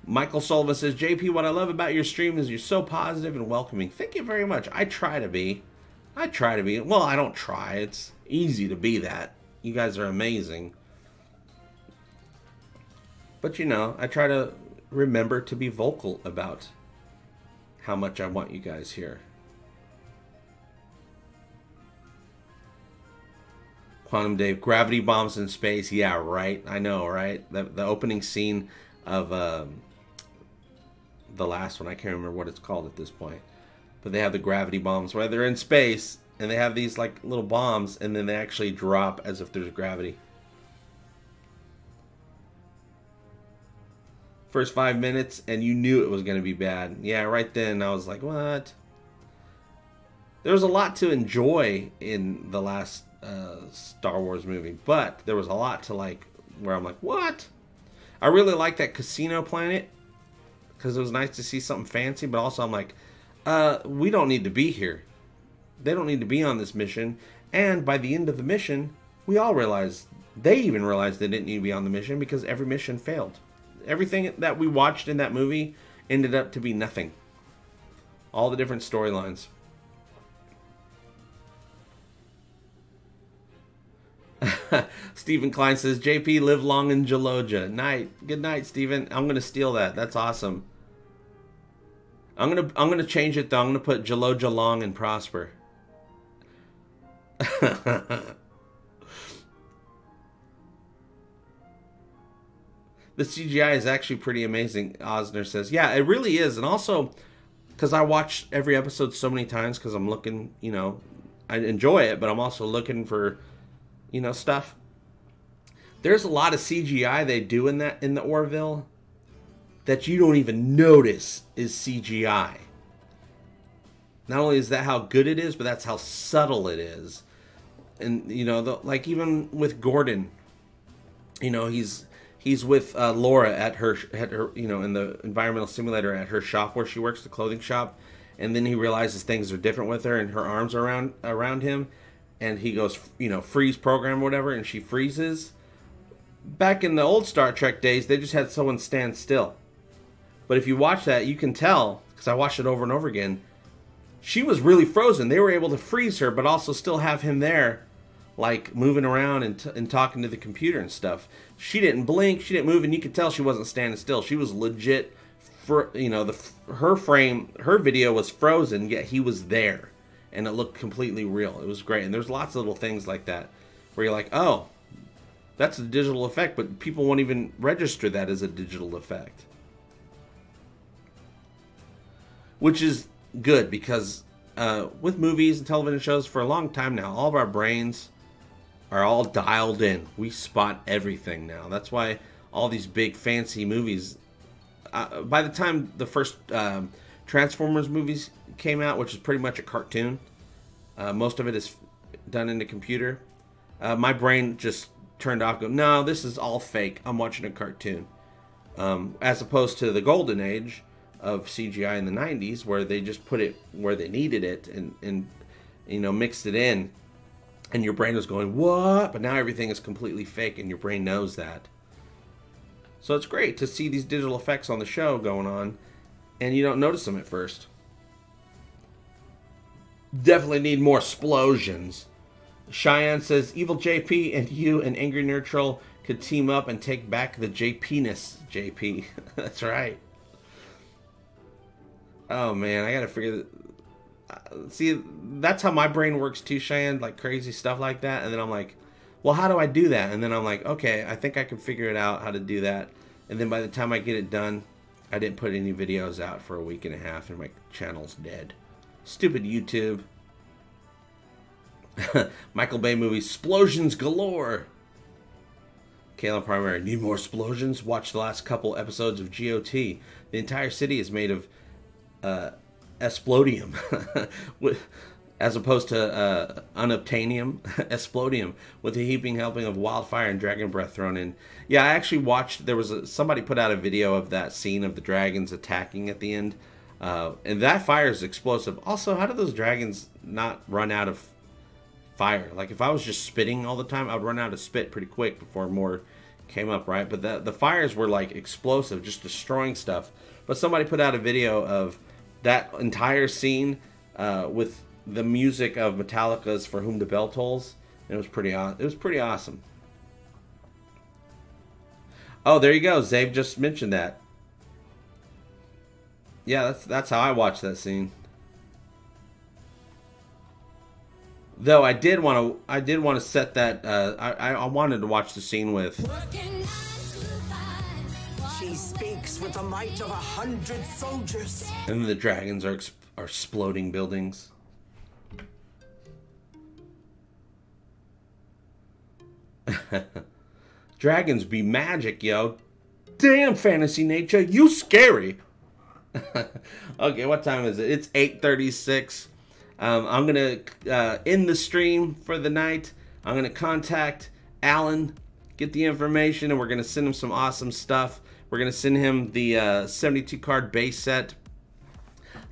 Michael Sullivan says, JP, what I love about your stream is you're so positive and welcoming. Thank you very much. I try to be. Well, I don't try. It's easy to be that. You guys are amazing. But, you know, I try to remember to be vocal about how much I want you guys here. Quantum Dave, gravity bombs in space. Yeah, right. I know, right? The opening scene of the last one, I can't remember what it's called at this point, but they have the gravity bombs where they're in space and they have these like little bombs and then they actually drop as if there's gravity. First 5 minutes and you knew it was going to be bad. Yeah, right then I was like, what? There was a lot to enjoy in the last Star Wars movie, but there was a lot to like where I'm like, what? I really like that casino planet because it was nice to see something fancy, but also I'm like, we don't need to be here. They don't need to be on this mission. And by the end of the mission, we all realized, they even realized they didn't need to be on the mission because every mission failed. Everything that we watched in that movie ended up to be nothing. All the different storylines. Stephen Klein says, JP, live long in Geloja. Night. Good night, Stephen. I'm gonna steal that. That's awesome. I'm gonna change it though. I'm gonna put Geloja long and prosper. The CGI is actually pretty amazing, Osner says. Yeah, it really is. And also, because I watch every episode so many times because I'm looking, you know, I enjoy it, but I'm also looking for, you know, stuff. There's a lot of CGI they do in the Orville that you don't even notice is CGI. Not only is that how good it is, but that's how subtle it is. And, you know, like even with Gordon, you know, he's with Laura at her, you know, in the environmental simulator at her shop where she works, the clothing shop. And then he realizes things are different with her and her arms are around him. And he goes, you know, freeze program or whatever, and she freezes. Back in the old Star Trek days, they just had someone stand still. But if you watch that, you can tell, because I watched it over and over again, she was really frozen. They were able to freeze her, but also still have him there, like moving around and talking to the computer and stuff. She didn't blink, she didn't move, and you could tell she wasn't standing still. She was legit, you know, her video was frozen, yet he was there, and it looked completely real. It was great, and there's lots of little things like that where you're like, oh, that's a digital effect, but people won't even register that as a digital effect. Which is good, because with movies and television shows for a long time now, all of our brains are all dialed in. We spot everything now. That's why all these big fancy movies, by the time the first Transformers movies came out, which is pretty much a cartoon, most of it is done in the computer, my brain just turned off, go, no, this is all fake, I'm watching a cartoon. As opposed to the golden age of CGI in the 90s, where they just put it where they needed it and you know, mixed it in, and your brain was going, what? But now everything is completely fake, and your brain knows that. So it's great to see these digital effects on the show going on, and you don't notice them at first. Definitely need more Splosions. Cheyenne says, Evil JP and you and Angry Nerd Troll could team up and take back the JP-ness, JP. That's right. Oh man, I gotta figure that. See, that's how my brain works too, Cheyenne, like crazy stuff like that. And then I'm like, well, how do I do that? And then I'm like, okay, I think I can figure it out how to do that. And then by the time I get it done, I didn't put any videos out for a week and a half, and my channel's dead. Stupid YouTube. Michael Bay movie, Splosions galore. Kayla Primary, need more Splosions? Watch the last couple episodes of GOT. The entire city is made of Esplodium, as opposed to unobtainium, Esplodium, with a heaping helping of wildfire and dragon breath thrown in. Yeah, I actually watched, there was somebody put out a video of that scene of the dragons attacking at the end, and that fire is explosive. Also, how do those dragons not run out of fire? Like, if I was just spitting all the time, I'd run out of spit pretty quick before more came up, right? But the fires were like explosive, just destroying stuff. But somebody put out a video of that entire scene with the music of Metallica's "For Whom the Bell Tolls." It was pretty awesome. Oh, there you go. Zabe just mentioned that. Yeah, that's how I watched that scene. Though I did want to set that. I wanted to watch the scene with.
She speaks with the might of 100 soldiers.
And the dragons are exploding buildings. Dragons be magic, yo. Damn, Fantasy Nature, you scary. Okay, what time is it? It's 8:36. I'm going to end the stream for the night. I'm going to contact Alan, get the information, and we're going to send him some awesome stuff. We're going to send him the 72 card base set.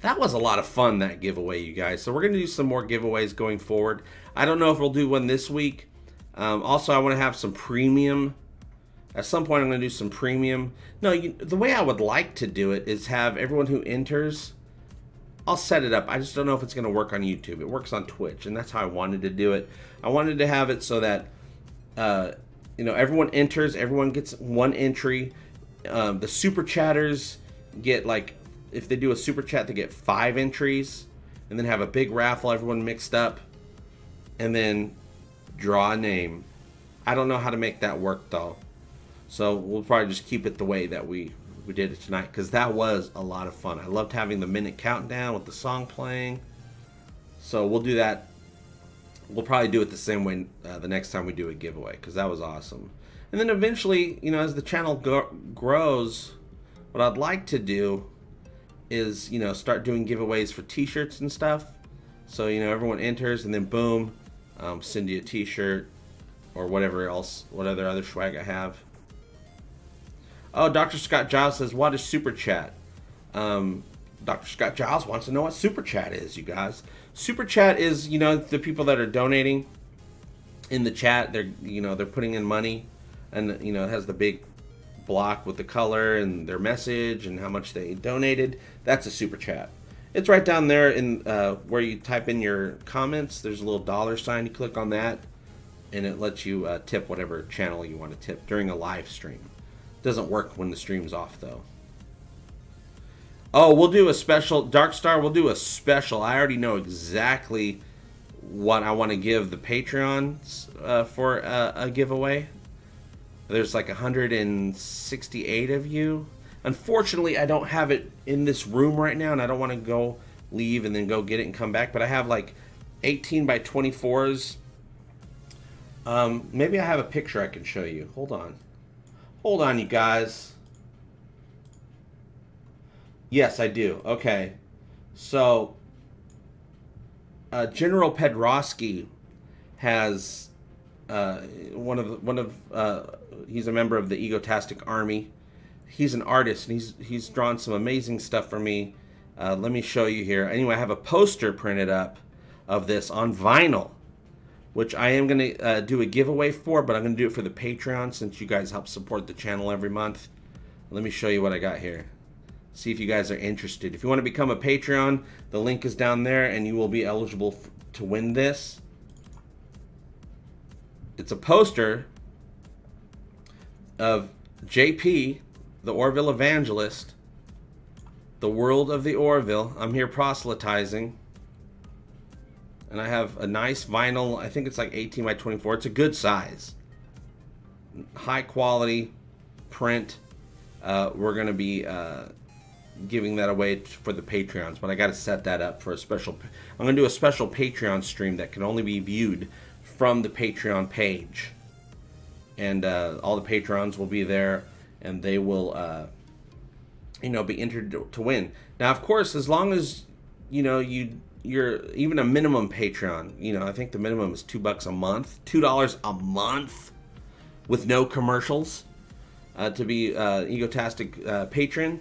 That was a lot of fun, that giveaway, you guys. So we're going to do some more giveaways going forward. I don't know if we'll do one this week. Also, I want to have some premium. At some point, I'm going to do some premium. No, the way I would like to do it is have everyone who enters, I'll set it up. I just don't know if it's going to work on YouTube. It works on Twitch, and that's how I wanted to do it. I wanted to have it so that, you know, everyone enters, everyone gets one entry. The super chatters get, like, if they do a super chat, they get 5 entries, and then have a big raffle, everyone mixed up. and then draw a name. I don't know how to make that work though, so we'll probably just keep it the way that we did it tonight, because that was a lot of fun. I loved having the minute countdown with the song playing. So we'll do that. We'll probably do it the same way the next time we do a giveaway, because that was awesome. And then eventually, you know, as the channel grows, what I'd like to do is, you know, start doing giveaways for t-shirts and stuff. So, you know, everyone enters and then boom, send you a t-shirt or whatever else, whatever other swag I have. Oh, Dr. Scott Giles says, what is Super Chat? Dr. Scott Giles wants to know what Super Chat is, you guys. Super Chat is, you know, the people that are donating in the chat. They're, you know, they're putting in money, and, you know, it has the big block with the color and their message and how much they donated. That's a Super Chat. It's right down there in where you type in your comments. There's a little $sign. You click on that, and it lets you tip whatever channel you want to tip during a live stream. Doesn't work when the stream's off though. Oh, we'll do a special, Dark Star, we'll do a special. I already know exactly what I want to give the Patreons for a giveaway. There's like 168 of you. Unfortunately, I don't have it in this room right now, and I don't want to go leave and then go get it and come back, but I have like 18 by 24s. Maybe I have a picture I can show you. Hold on. Hold on, you guys. Yes, I do. Okay. So, General Pedrosky has he's a member of the Egotastic Army. He's an artist, and he's drawn some amazing stuff for me. Let me show you here. Anyway, I have a poster printed up of this on vinyl, which I am going to do a giveaway for, but I'm going to do it for the Patreon since you guys help support the channel every month. Let me show you what I got here. See if you guys are interested. If you want to become a Patreon, the link is down there, and you will be eligible to win this. It's a poster of JP, the Orville Evangelist, the world of the Orville. I'm here proselytizing. And I have a nice vinyl. I think it's like 18 by 24. It's a good size. High quality print. We're going to be giving that away for the Patreons, but I got to set that up for a special. I'm going to do a special Patreon stream that can only be viewed from the Patreon page. And all the Patrons will be there, and they will, you know, be entered to win. Now, of course, as long as, you know, you're even a minimum Patreon, you know, I think the minimum is $2 a month, $2 a month with no commercials to be Egotastic patron.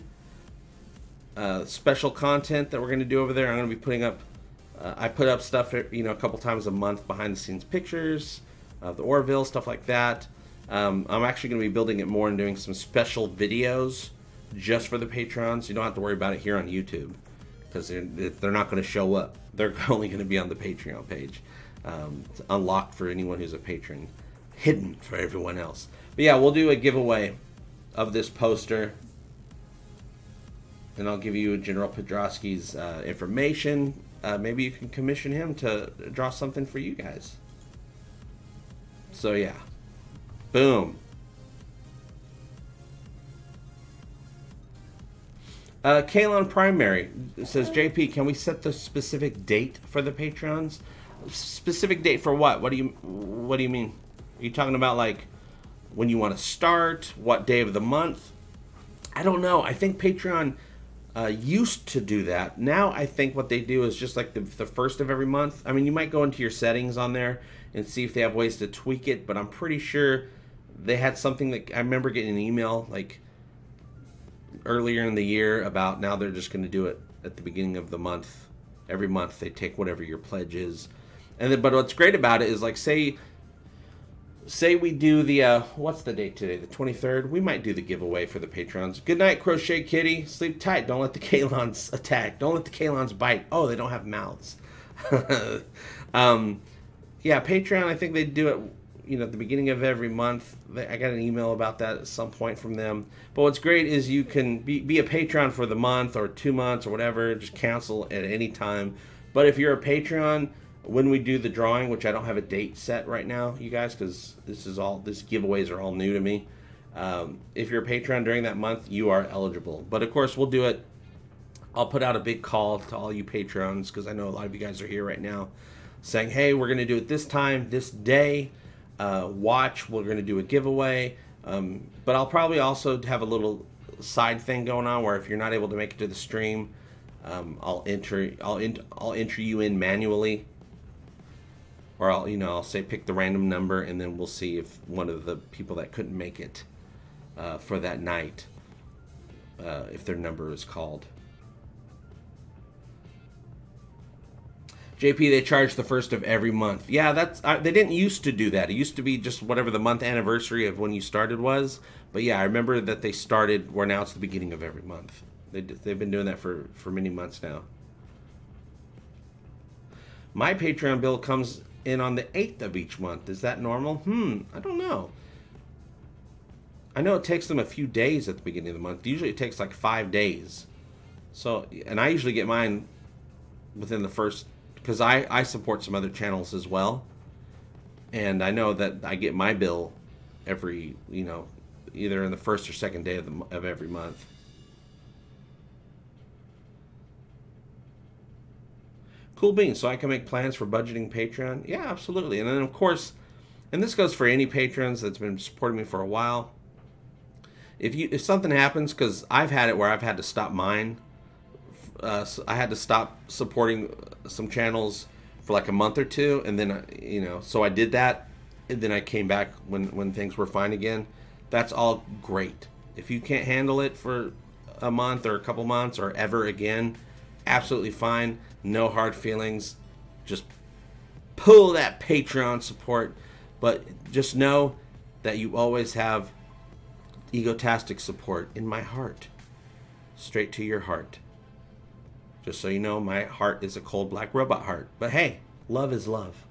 Special content that we're going to do over there. I'm going to be putting up, I put up stuff, you know, a couple times a month, behind the scenes pictures of the Orville, stuff like that. I'm actually going to be building it more and doing some special videos just for the Patrons. You don't have to worry about it here on YouTube, because they're not going to show up. They're only going to be on the Patreon page. It's unlocked for anyone who's a patron, hidden for everyone else. But yeah, we'll do a giveaway of this poster, and I'll give you General Pedrosky's information. Maybe you can commission him to draw something for you guys. So yeah, boom. Kalon Primary says, JP, can we set the specific date for the Patrons? Specific date for what? What do you mean? Are you talking about like when you want to start? What day of the month? I don't know. I think Patreon used to do that. Now I think what they do is just like the first of every month. I mean, you might go into your settings on there and see if they have ways to tweak it, but I'm pretty sure they had something that I remember getting an email like earlier in the year about now they're just going to do it at the beginning of the month. Every month they take whatever your pledge is. And then, but what's great about it is like say we do the what's the date today, the 23rd, we might do the giveaway for the Patrons. Good night, Crochet Kitty. Sleep tight. Don't let the Kalons attack. Don't let the Kalons bite. Oh, they don't have mouths. Yeah, Patreon, I think they do it, you know, at the beginning of every month. I got an email about that at some point from them. But what's great is you can be a Patreon for the month or 2 months or whatever. Just cancel at any time. But if you're a Patreon, when we do the drawing, which I don't have a date set right now, you guys, because these giveaways are all new to me. If you're a Patreon during that month, you are eligible. But of course, we'll do it. I'll put out a big call to all you Patreons, because I know a lot of you guys are here right now, saying, hey, we're going to do it this time, this day. Watch, we're going to do a giveaway. But I'll probably also have a little side thing going on where if you're not able to make it to the stream, I'll enter you in manually. Or I'll say pick the random number, and then we'll see if one of the people that couldn't make it for that night, if their number is called. JP, they charge the first of every month. Yeah, they didn't used to do that. It used to be just whatever the month anniversary of when you started was. But yeah, I remember that they started where now it's the beginning of every month. They've been doing that for many months now. My Patreon bill comes in on the 8th of each month. Is that normal? I don't know. I know it takes them a few days at the beginning of the month. Usually it takes like 5 days. So, and I usually get mine within the first, because I support some other channels as well. And I know that I get my bill every, either in the first or second day of every month. Cool beans. So I can make plans for budgeting Patreon? Yeah, absolutely. And then, of course, and this goes for any patrons that's been supporting me for a while. If something happens, because I've had it where I've had to stop mine. So I had to stop supporting some channels for like a month or two. And then, so I did that. And then I came back when things were fine again. That's all great. If you can't handle it for a month or a couple months or ever again, absolutely fine. No hard feelings. Just pull that Patreon support. But just know that you always have Egotastic support in my heart. Straight to your heart. Just so you know, my heart is a cold black robot heart. But hey, love is love.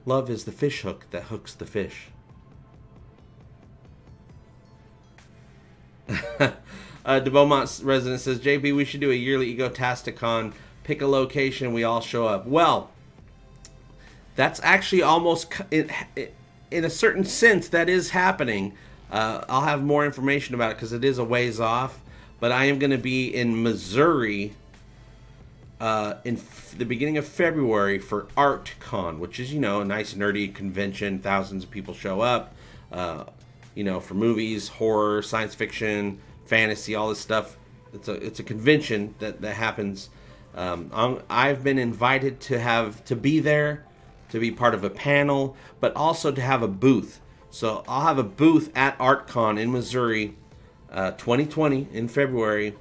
Love is the fish hook that hooks the fish. De Beaumont resident says, JP, we should do a yearly Egotasticon. Pick a location, we all show up. Well, that's actually almost, in a certain sense, that is happening. I'll have more information about it because it is a ways off. But I am going to be in Missouri in the beginning of February for ArtCon, which is, a nice nerdy convention. Thousands of people show up, for movies, horror, science fiction, fantasy, all this stuff. It's a convention that happens. I've been invited to be there, to be part of a panel, but also to have a booth. So I'll have a booth at ArtCon in Missouri, 2020 in February.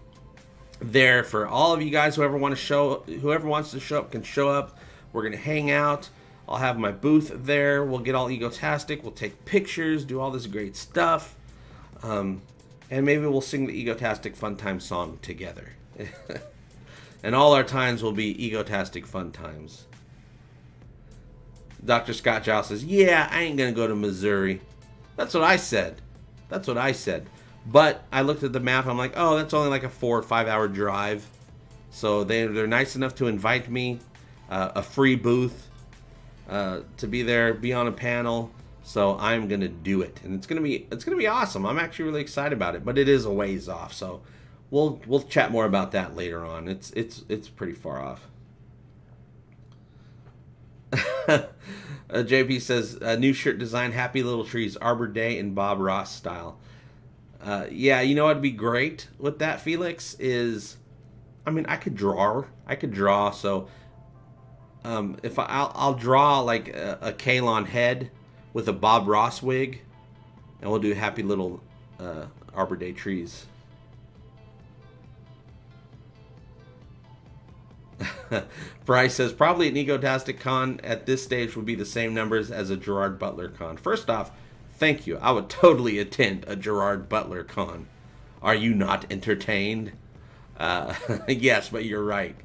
There for all of you guys, whoever wants to show up can show up. We're gonna hang out. I'll have my booth there. We'll get all Egotastic. We'll take pictures, do all this great stuff. And maybe we'll sing the Egotastic FunTimes song together. And all our times will be Egotastic FunTimes. Dr. Scott Giles says, yeah, I ain't going to go to Missouri. That's what I said. That's what I said. But I looked at the map. I'm like, oh, that's only like a 4 or 5 hour drive. So they're nice enough to invite me. A free booth. To be there, be on a panel. So I'm gonna do it, and it's gonna be awesome. I'm actually really excited about it, but it is a ways off, so we'll chat more about that later on. It's pretty far off. JP says new shirt design, Happy Little Trees, Arbor Day in Bob Ross style. Yeah, what'd be great with that, Felix, is, I could draw. So if I'll draw like a Kalon head with a Bob Ross wig, and we'll do Happy Little Arbor Day trees. Bryce says, probably an Egotastic Con at this stage would be the same numbers as a Gerard Butler Con. First off, thank you. I would totally attend a Gerard Butler Con. Are you not entertained? Yes, but you're right.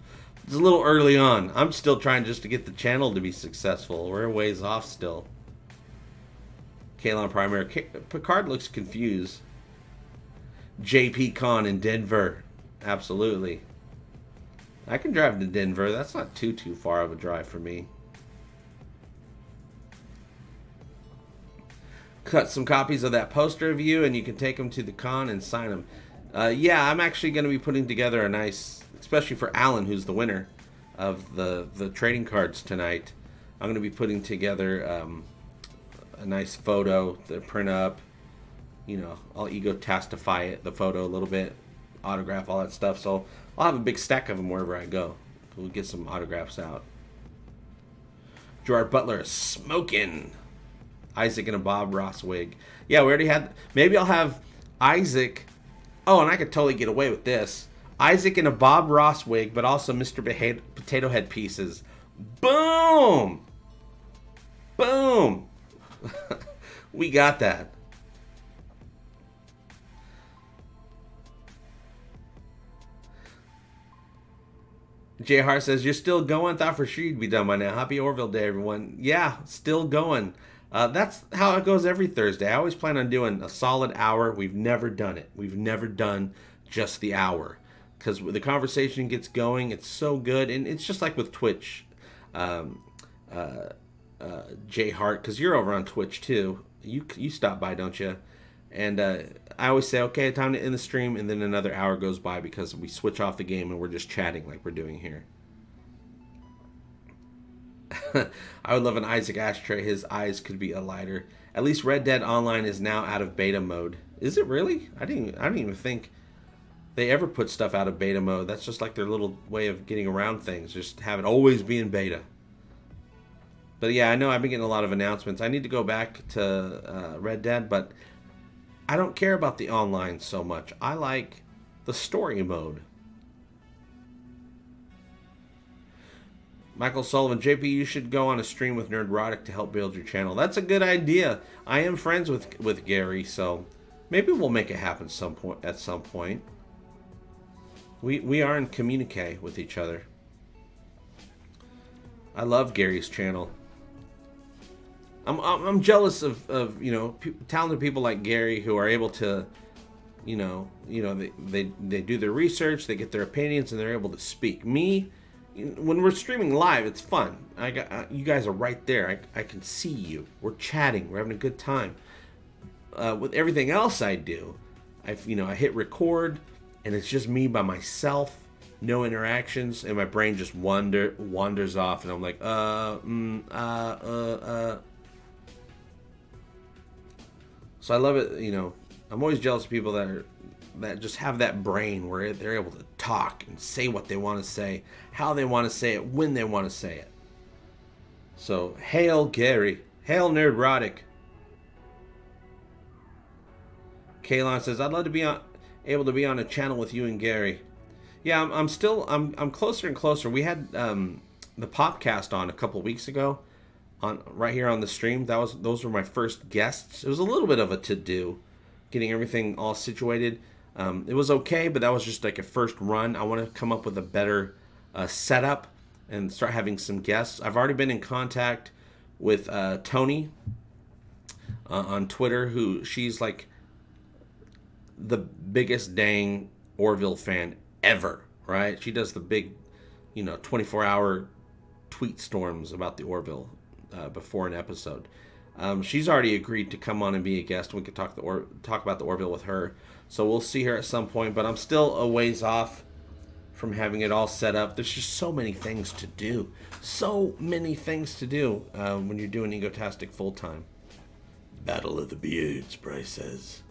It's a little early on. I'm still trying just to get the channel to be successful. We're a ways off still. Kalon Primary. Picard looks confused. JP Con in Denver. Absolutely. I can drive to Denver. That's not too far of a drive for me. Cut some copies of that poster of you, and you can take them to the con and sign them. Yeah, I'm actually going to be putting together a nice, especially for Alan, who's the winner of the trading cards tonight. I'm going to be putting together a nice photo to print up. You know, I'll Egotastify it, the photo a little bit, autograph, all that stuff. So I'll have a big stack of them wherever I go. We'll get some autographs out. Gerard Butler is smoking. Isaac in a Bob Ross wig. Yeah, we already had. Maybe I'll have Isaac. Oh, and I could totally get away with this. Isaac in a Bob Ross wig, but also Mr. Potato Head pieces. Boom! Boom! We got that. Jay Hart says, you're still going? Thought for sure you'd be done by now. Happy Orville Day, everyone. Yeah, still going. That's how it goes every Thursday. I always plan on doing a solid hour. We've never done it. We've never done just the hour. Because the conversation gets going. It's so good. And it's just like with Twitch. Jay Hart, because you're over on Twitch too. You stop by, don't you? And I always say, okay, time to end the stream. And then another hour goes by because we switch off the game and we're just chatting like we're doing here. I would love an Isaac ashtray. His eyes could be a lighter. At least Red Dead Online is now out of beta mode. Is it really? I didn't even think they ever put stuff out of beta mode. That's just like their little way of getting around things. Just have it always be in beta. But yeah, I know I've been getting a lot of announcements. I need to go back to Red Dead, but I don't care about the online so much. I like the story mode. Michael Sullivan, JP, you should go on a stream with Nerdrotic to help build your channel. That's a good idea. I am friends with Gary, so maybe we'll make it happen at some point. We are in communique with each other. I love Gary's channel. I'm jealous of you know, talented people like Gary who are able to, you know they do their research, they get their opinions, and they're able to speak. Me, when we're streaming live, it's fun. You guys are right there. I can see you. We're chatting. We're having a good time. With everything else I do, I hit record, and it's just me by myself, no interactions, and my brain just wanders off, and I'm like, So I love it. You know, I'm always jealous of people that just have that brain where they're able to talk and say what they want to say, how they want to say it, when they want to say it. So, hail Gary. Hail Nerdrotic. Kaylon says, I'd love to be able to be on a channel with you and Gary. Yeah, I'm closer and closer. We had the Popcast on a couple weeks ago, right here on the stream. Those were my first guests. It was a little bit of a to-do, getting everything all situated. It was okay, but that was just like a first run. I want to come up with a better setup and start having some guests. I've already been in contact with Tony on Twitter, she's like the biggest dang Orville fan ever, right? She does the big, 24-hour tweet storms about the Orville before an episode. She's already agreed to come on and be a guest. We could talk about the Orville with her. So we'll see her at some point, but I'm still a ways off from having it all set up. There's just so many things to do. So many things to do when you're doing Egotastic full-time. Battle of the Beards, Bryce says.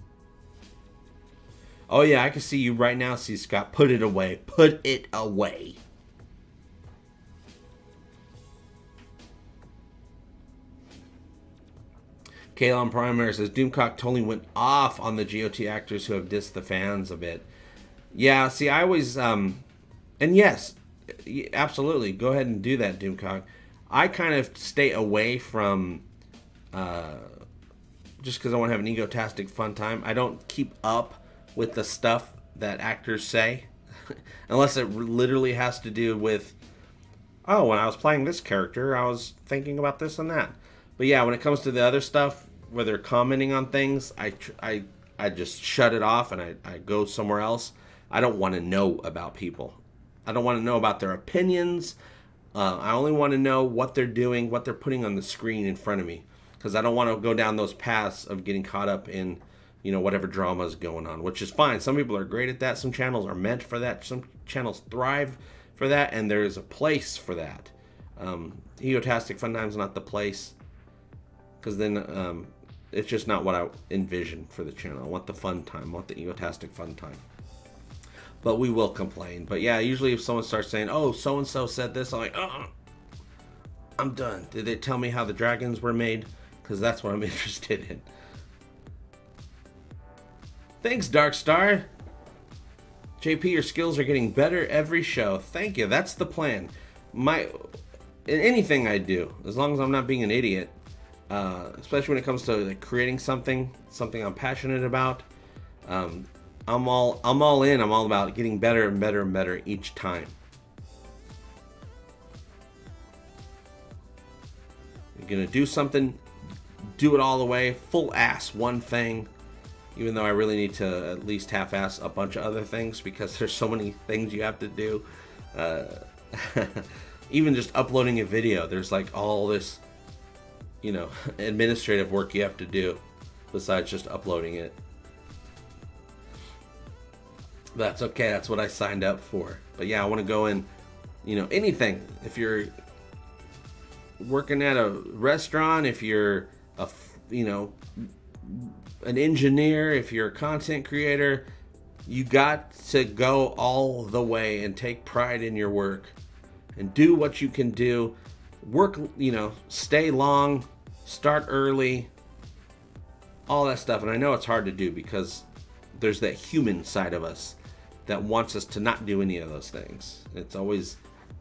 Oh yeah, I can see you right now, C. Scott. Put it away. Put it away. Kalon Primary says, Doomcock totally went off on the GOT actors who have dissed the fans a bit. Yeah, see, I always, and yes, absolutely, go ahead and do that, Doomcock. I kind of stay away from, just because I want to have an egotastic fun time. I don't keep up with the stuff that actors say, unless it literally has to do with, oh, when I was playing this character, I was thinking about this and that. But yeah, when it comes to the other stuff, where they're commenting on things, I just shut it off and I go somewhere else. I don't want to know about people. I don't want to know about their opinions. I only want to know what they're doing, what they're putting on the screen in front of me. Because I don't want to go down those paths of getting caught up in, you know, whatever drama is going on, which is fine. Some people are great at that. Some channels are meant for that. Some channels thrive for that, and there is a place for that. Egotastic FunTimes is not the place, because then it's just not what I envision for the channel. I want the fun time. I want the Egotastic FunTime. But we will complain. But yeah, usually if someone starts saying, oh, so-and-so said this, I'm like, I'm done. Did they tell me how the dragons were made? Because that's what I'm interested in. Thanks, Darkstar. JP, your skills are getting better every show. Thank you. That's the plan. In anything I do, as long as I'm not being an idiot, especially when it comes to like, creating something I'm passionate about, I'm all in. I'm all about getting better and better and better each time. You're gonna do something, do it all the way, full ass one thing, even though I really need to at least half-ass a bunch of other things because there's so many things you have to do. Even just uploading a video, there's like all this, you know, administrative work you have to do besides just uploading it. That's okay, that's what I signed up for. But yeah, I want to go in, you know, anything. If you're working at a restaurant, if you're a, you know, an engineer, if you're a content creator, you got to go all the way and take pride in your work and do what you can do. Work, you know, stay long, start early, all that stuff. And I know it's hard to do because there's that human side of us that wants us to not do any of those things. It's always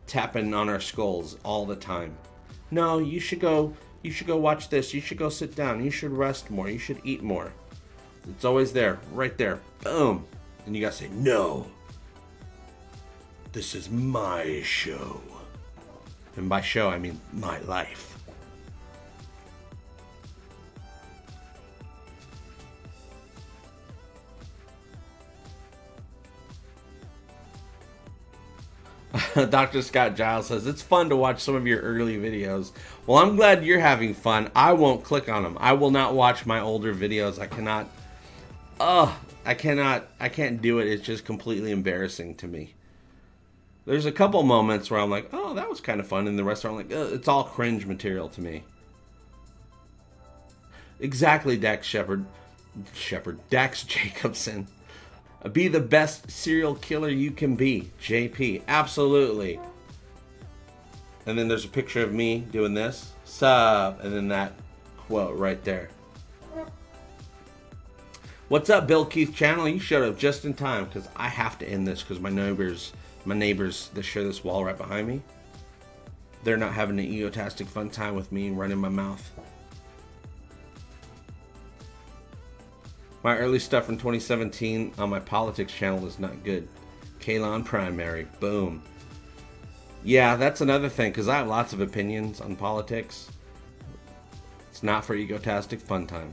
tapping on our skulls all the time. No, you should go watch this. You should go sit down. You should rest more. You should eat more. It's always there, right there. Boom. And you gotta say, no. This is my show. And by show, I mean my life. Dr. Scott Giles says, it's fun to watch some of your early videos. Well, I'm glad you're having fun. I won't click on them. I will not watch my older videos. I cannot. I can't do it. It's just completely embarrassing to me. There's a couple moments where I'm like, oh, that was kind of fun. And the rest are like, it's all cringe material to me. Exactly, Dax Jacobson. Be the best serial killer you can be, JP. Absolutely. And then there's a picture of me doing this. Sup. And then that quote right there. What's up, Bill Keith channel? You showed up just in time because I have to end this because my neighbors that share this wall right behind me, they're not having an egotastic fun time with me running my mouth. My early stuff from 2017 on my politics channel is not good. Kalon primary, boom. Yeah, that's another thing, because I have lots of opinions on politics. It's not for Egotastic FunTime.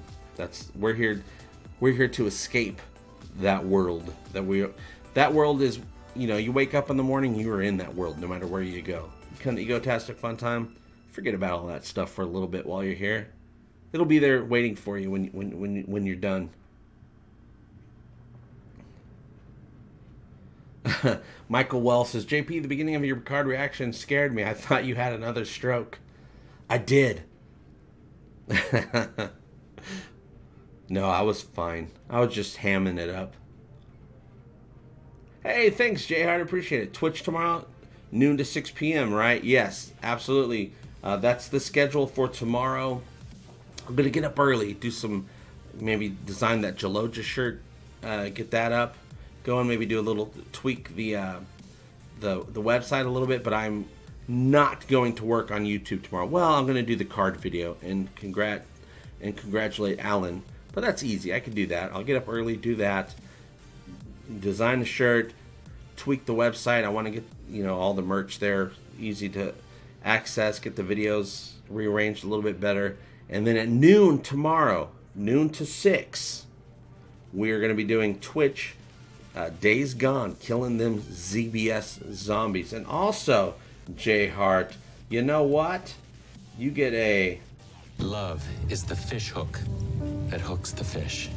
We're here to escape that world. That world is, you know, you wake up in the morning, you are in that world no matter where you go. You come to Egotastic FunTime, forget about all that stuff for a little bit while you're here. It'll be there waiting for you when you're done. Michael Wells says, JP, the beginning of your Picard reaction scared me. I thought you had another stroke. I did. No, I was fine. I was just hamming it up. Hey, thanks, J Hard. Appreciate it. Twitch tomorrow, noon to 6 p.m., right? Yes, absolutely. That's the schedule for tomorrow. I'm going to get up early, do some, maybe design that Jaloja shirt, get that up. Go and maybe do a little tweak the website a little bit, but I'm not going to work on YouTube tomorrow. Well, I'm going to do the card video and congratulate Alan, but that's easy. I can do that. I'll get up early, do that, design the shirt, tweak the website. I want to get, you know, all the merch there, easy to access, get the videos rearranged a little bit better, and then at noon tomorrow, noon to 6, we are going to be doing Twitch Days Gone, killing them ZBS zombies. And also, J Hart, you know what? You get a...
Love is the fish hook that hooks the fish.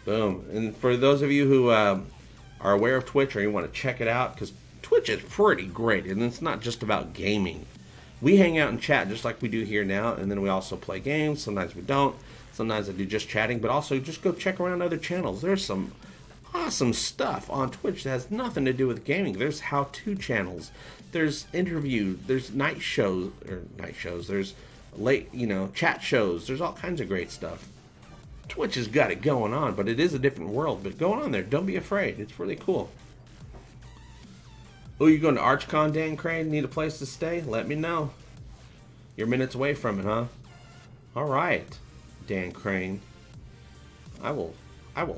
Boom. And for those of you who are aware of Twitch or you want to check it out, because Twitch is pretty great, and it's not just about gaming. We hang out and chat just like we do here now, and then we also play games. Sometimes we don't. Sometimes I do just chatting, but also just go check around other channels. There's some awesome stuff on Twitch that has nothing to do with gaming. There's how-to channels. There's interviews. There's night shows. There's late, chat shows. There's all kinds of great stuff. Twitch has got it going on, but it is a different world. But go on there. Don't be afraid. It's really cool. Oh, you going to ArchCon, Dan Crane? Need a place to stay? Let me know. You're minutes away from it, huh? All right, Dan Crane. I will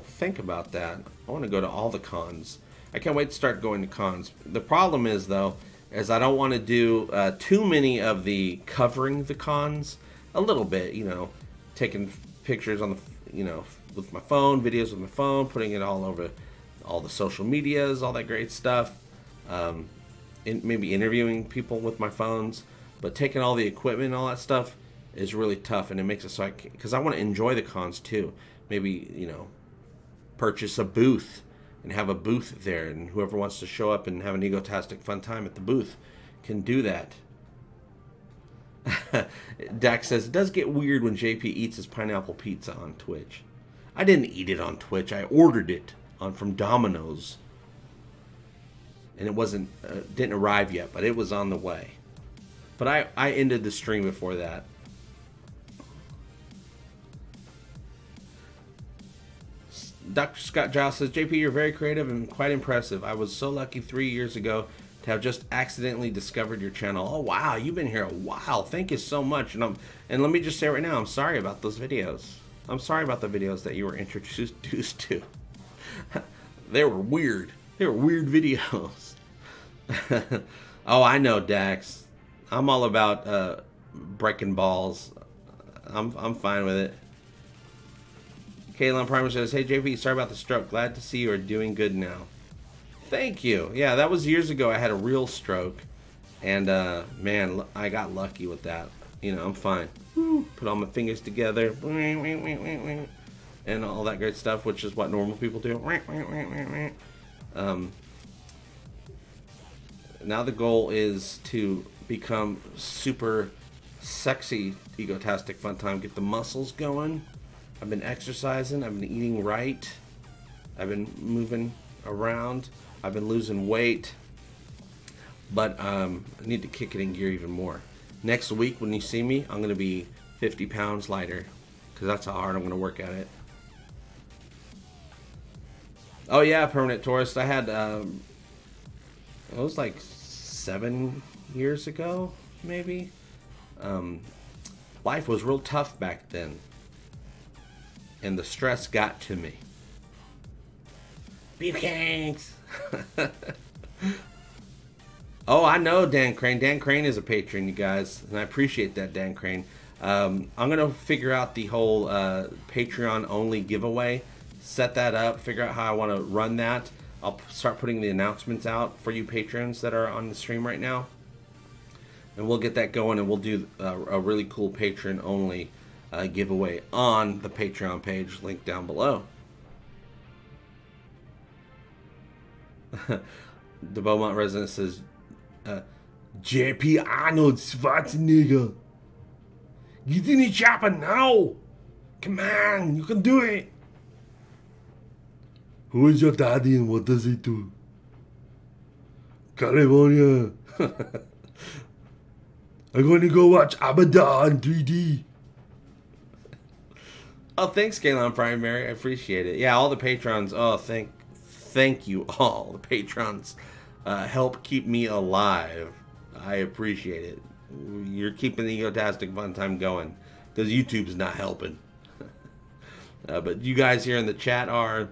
think about that. I want to go to all the cons. I can't wait to start going to cons. The problem is, though, is I don't want to do too many of the covering the cons. A little bit, taking pictures on the, with my phone, videos with my phone, putting it all over all the social medias, all that great stuff. Maybe interviewing people with my phones, but taking all the equipment and all that stuff is really tough, and it makes it so because I want to enjoy the cons too. Maybe, purchase a booth and have a booth there, and whoever wants to show up and have an egotastic fun time at the booth can do that. Dax says, it does get weird when JP eats his pineapple pizza on Twitch. I didn't eat it on Twitch. I ordered it from Domino's. And it didn't arrive yet, but it was on the way. But I ended the stream before that. Dr. Scott Giles says, JP, you're very creative and quite impressive. I was so lucky 3 years ago to have just accidentally discovered your channel. Oh, wow, you've been here a while. Thank you so much. And let me just say right now, I'm sorry about those videos. I'm sorry about the videos that you were introduced to. They were weird. They were weird videos. Oh, I know, Dax. I'm all about breaking balls. I'm fine with it. Kaylin Primer says, hey, JP, sorry about the stroke. Glad to see you are doing good now. Thank you. Yeah, that was years ago. I had a real stroke. And, man, I got lucky with that. I'm fine. Woo. Put all my fingers together. And all that great stuff, which is what normal people do. Now the goal is to become super sexy egotastic fun time. Get the muscles going. I've been exercising. I've been eating right. I've been moving around. I've been losing weight. But I need to kick it in gear even more. Next week when you see me, I'm going to be 50 pounds lighter. Because that's how hard I'm going to work at it. Oh yeah, Permanent Tourist. I had, it was like 7 years ago, maybe. Life was real tough back then. And the stress got to me. Beefcakes! Oh, I know Dan Crane. Dan Crane is a patron, you guys. And I appreciate that, Dan Crane. I'm going to figure out the whole Patreon-only giveaway. Set that up. Figure out how I want to run that. I'll start putting the announcements out for you patrons that are on the stream right now. And we'll get that going, and we'll do a really cool patron-only giveaway on the Patreon page, link down below. The Beaumont resident says, JP Arnold Schwarzenegger, get in the chopper now! Come on, you can do it! Who is your daddy and what does he do? California! I'm going to go watch Abada in 3D. Oh, thanks, Galen Primary. I appreciate it. Yeah, all the patrons. Oh, thank you all. The patrons help keep me alive. I appreciate it. You're keeping the Egotastic Fun Time going because YouTube's not helping. But you guys here in the chat are,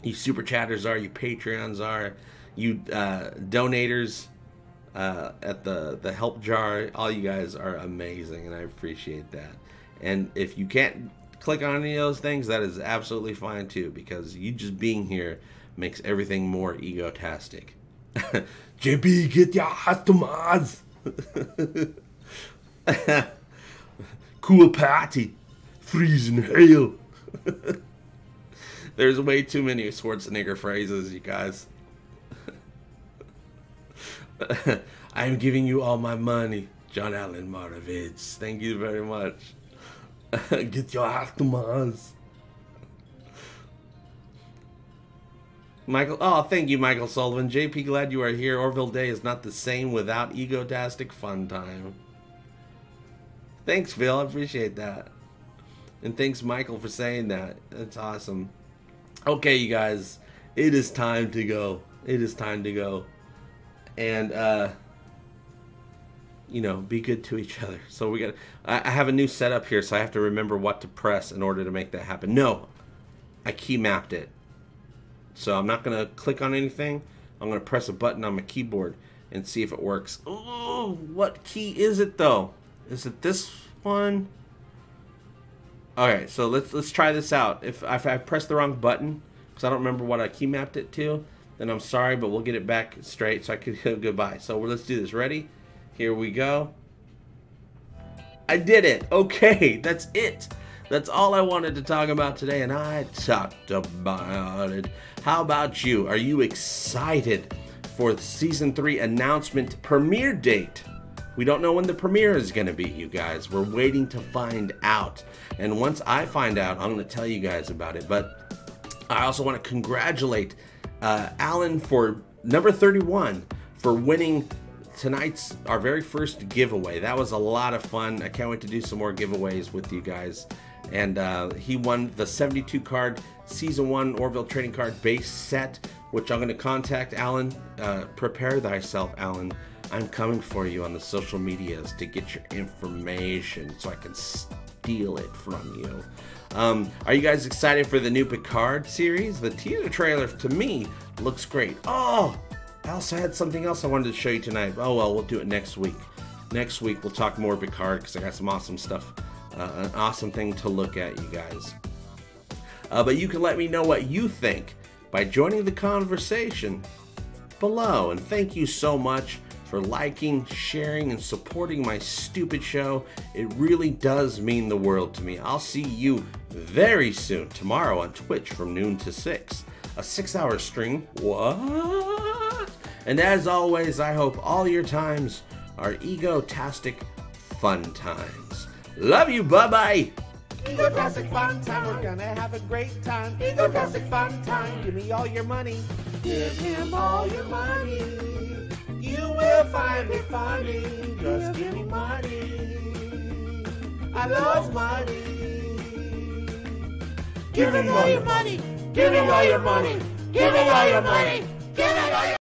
you super chatters are, you Patreons are, you donators at the help jar. All you guys are amazing, and I appreciate that. And if you can't click on any of those things, that is absolutely fine too, because you just being here makes everything more egotastic. JP, get your customers. Cool party. Freezing hail. There's way too many Schwarzenegger phrases, you guys. I'm giving you all my money. John Allen Moravitz. Thank you very much. Get your customers. Michael, oh, thank you, Michael Sullivan. JP, glad you are here. Orville Day is not the same without Egotastic Fun Time. Thanks, Phil. I appreciate that. And thanks, Michael, for saying that. That's awesome. Okay, you guys. It is time to go. It is time to go. And, you know, be good to each other. So we got. I have a new setup here, so I have to remember what to press in order to make that happen. No, I key mapped it. So I'm not going to click on anything. I'm going to press a button on my keyboard and see if it works. Oh, what key is it though? Is it this one? Alright, so let's try this out. If I press the wrong button, because I don't remember what I key mapped it to, then I'm sorry, but we'll get it back straight so I can go goodbye. So let's do this. Ready? Here we go. I did it. Okay, that's it. That's all I wanted to talk about today, and I talked about it. How about you? Are you excited for the Season 3 announcement premiere date? We don't know when the premiere is going to be, you guys. We're waiting to find out. And once I find out, I'm going to tell you guys about it. But I also want to congratulate Alan for number 31 for winning tonight's our very first giveaway. That was a lot of fun. I can't wait to do some more giveaways with you guys. And he won the 72 card Season 1 Orville trading card base set, which I'm going to contact Alan. Prepare thyself, Alan. I'm coming for you on the social medias to get your information so I can steal it from you. Are you guys excited for the new Picard series? The teaser trailer to me looks great. Oh, I also had something else I wanted to show you tonight. Oh well, we'll do it next week. Next week we'll talk more Picard because I got some awesome stuff. An awesome thing to look at, you guys. But you can let me know what you think by joining the conversation below. And thank you so much for liking, sharing, and supporting my stupid show. It really does mean the world to me. I'll see you very soon, tomorrow on Twitch from noon to 6. A 6-hour stream. What? And as always, I hope all your times are egotastic fun times. Love you, bye-bye.
Egotastic fun time, we're gonna have a great time. Egotastic fun time, give me all your money. Give him all your money. You will find it funny. Just give me money. I love money. Give me all your money. Give me all your money. Give me all your money. Give me all your